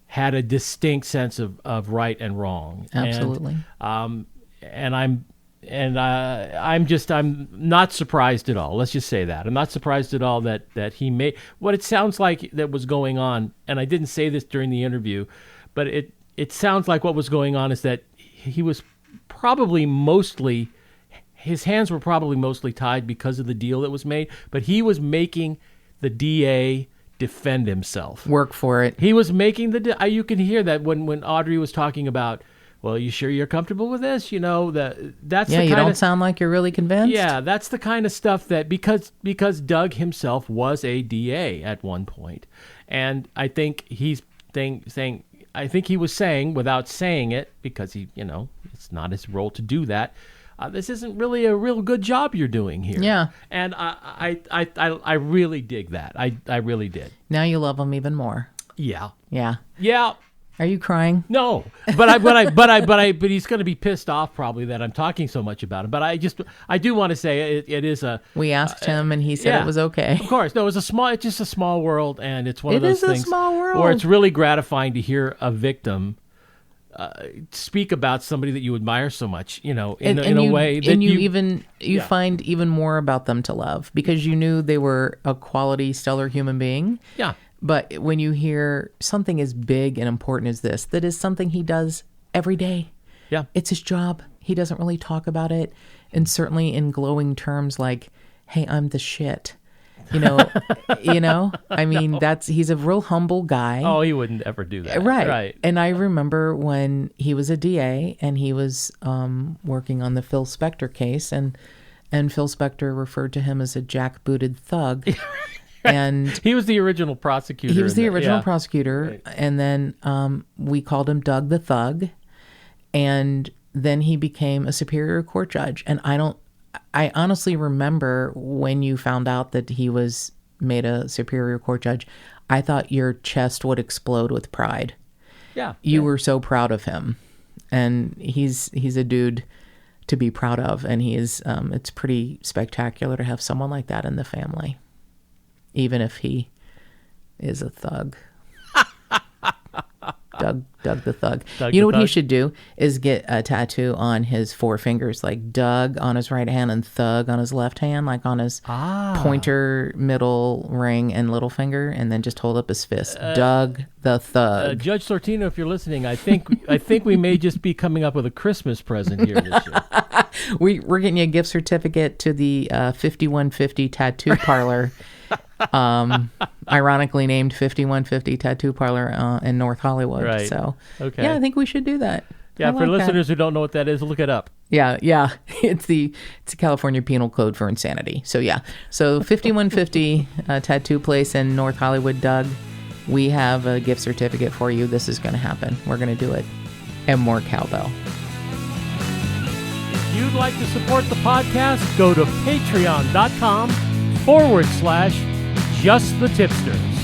had a distinct sense of right and wrong. Absolutely. And I'm not surprised at all. Let's just say that. I'm not surprised at all that he made what it sounds like that was going on. And I didn't say this during the interview, but it sounds like what was going on is that he was probably his hands were probably mostly tied because of the deal that was made, but he was making the DA defend himself. Work for it. He was making you can hear that when Audrey was talking about, well, you sure you're comfortable with this? That's the kind you don't sound like you're really convinced. Yeah, that's the kind of stuff that, because Doug himself was a DA at one point, and I think he's saying, I think he was saying, without saying it, because he, it's not his role to do that, this isn't really a real good job you're doing here. Yeah. And I really dig that. I really did. Now you love him even more. Yeah. Yeah. Yeah. Are you crying? No, but he's going to be pissed off probably that I'm talking so much about him. But I do want to say it is a. We asked him and he said it was okay. Of course, no, it's just a small world, and it's one of those things a small world where it's really gratifying to hear a victim speak about somebody that you admire so much, in a way that you find even more about them to love because you knew they were a quality, stellar human being. Yeah. But when you hear something as big and important as this, that is something he does every day. Yeah. It's his job. He doesn't really talk about it. And certainly in glowing terms like, hey, I'm the shit. I mean, he's a real humble guy. Oh, he wouldn't ever do that. Right. And I remember when he was a DA and he was working on the Phil Spector case and Phil Spector referred to him as a jackbooted thug. And he was the original prosecutor. He was the original prosecutor. Right. And then we called him Doug the Thug. And then he became a Superior Court judge. And I honestly remember when you found out that he was made a Superior Court judge, I thought your chest would explode with pride. Yeah. You were so proud of him. And he's a dude to be proud of. And he is, it's pretty spectacular to have someone like that in the family. Even if he is a thug. Doug the Thug. You know what he should do is get a tattoo on his four fingers, like Doug on his right hand and Thug on his left hand, like on his pointer, middle ring, and little finger, and then just hold up his fist. Doug the Thug. Judge Sortino, if you're listening, I think we may just be coming up with a Christmas present here this year. We're getting you a gift certificate to the 5150 Tattoo Parlor. Ironically named 5150 Tattoo Parlor in North Hollywood. Right. So, okay. Yeah, I think we should do that. Yeah, for listeners who don't know what that is, look it up. Yeah. It's the California Penal Code for insanity. So, yeah. So, 5150 Tattoo Place in North Hollywood, Doug. We have a gift certificate for you. This is going to happen. We're going to do it. And more cowbell. If you'd like to support the podcast, go to patreon.com/Just the Tip-Sters.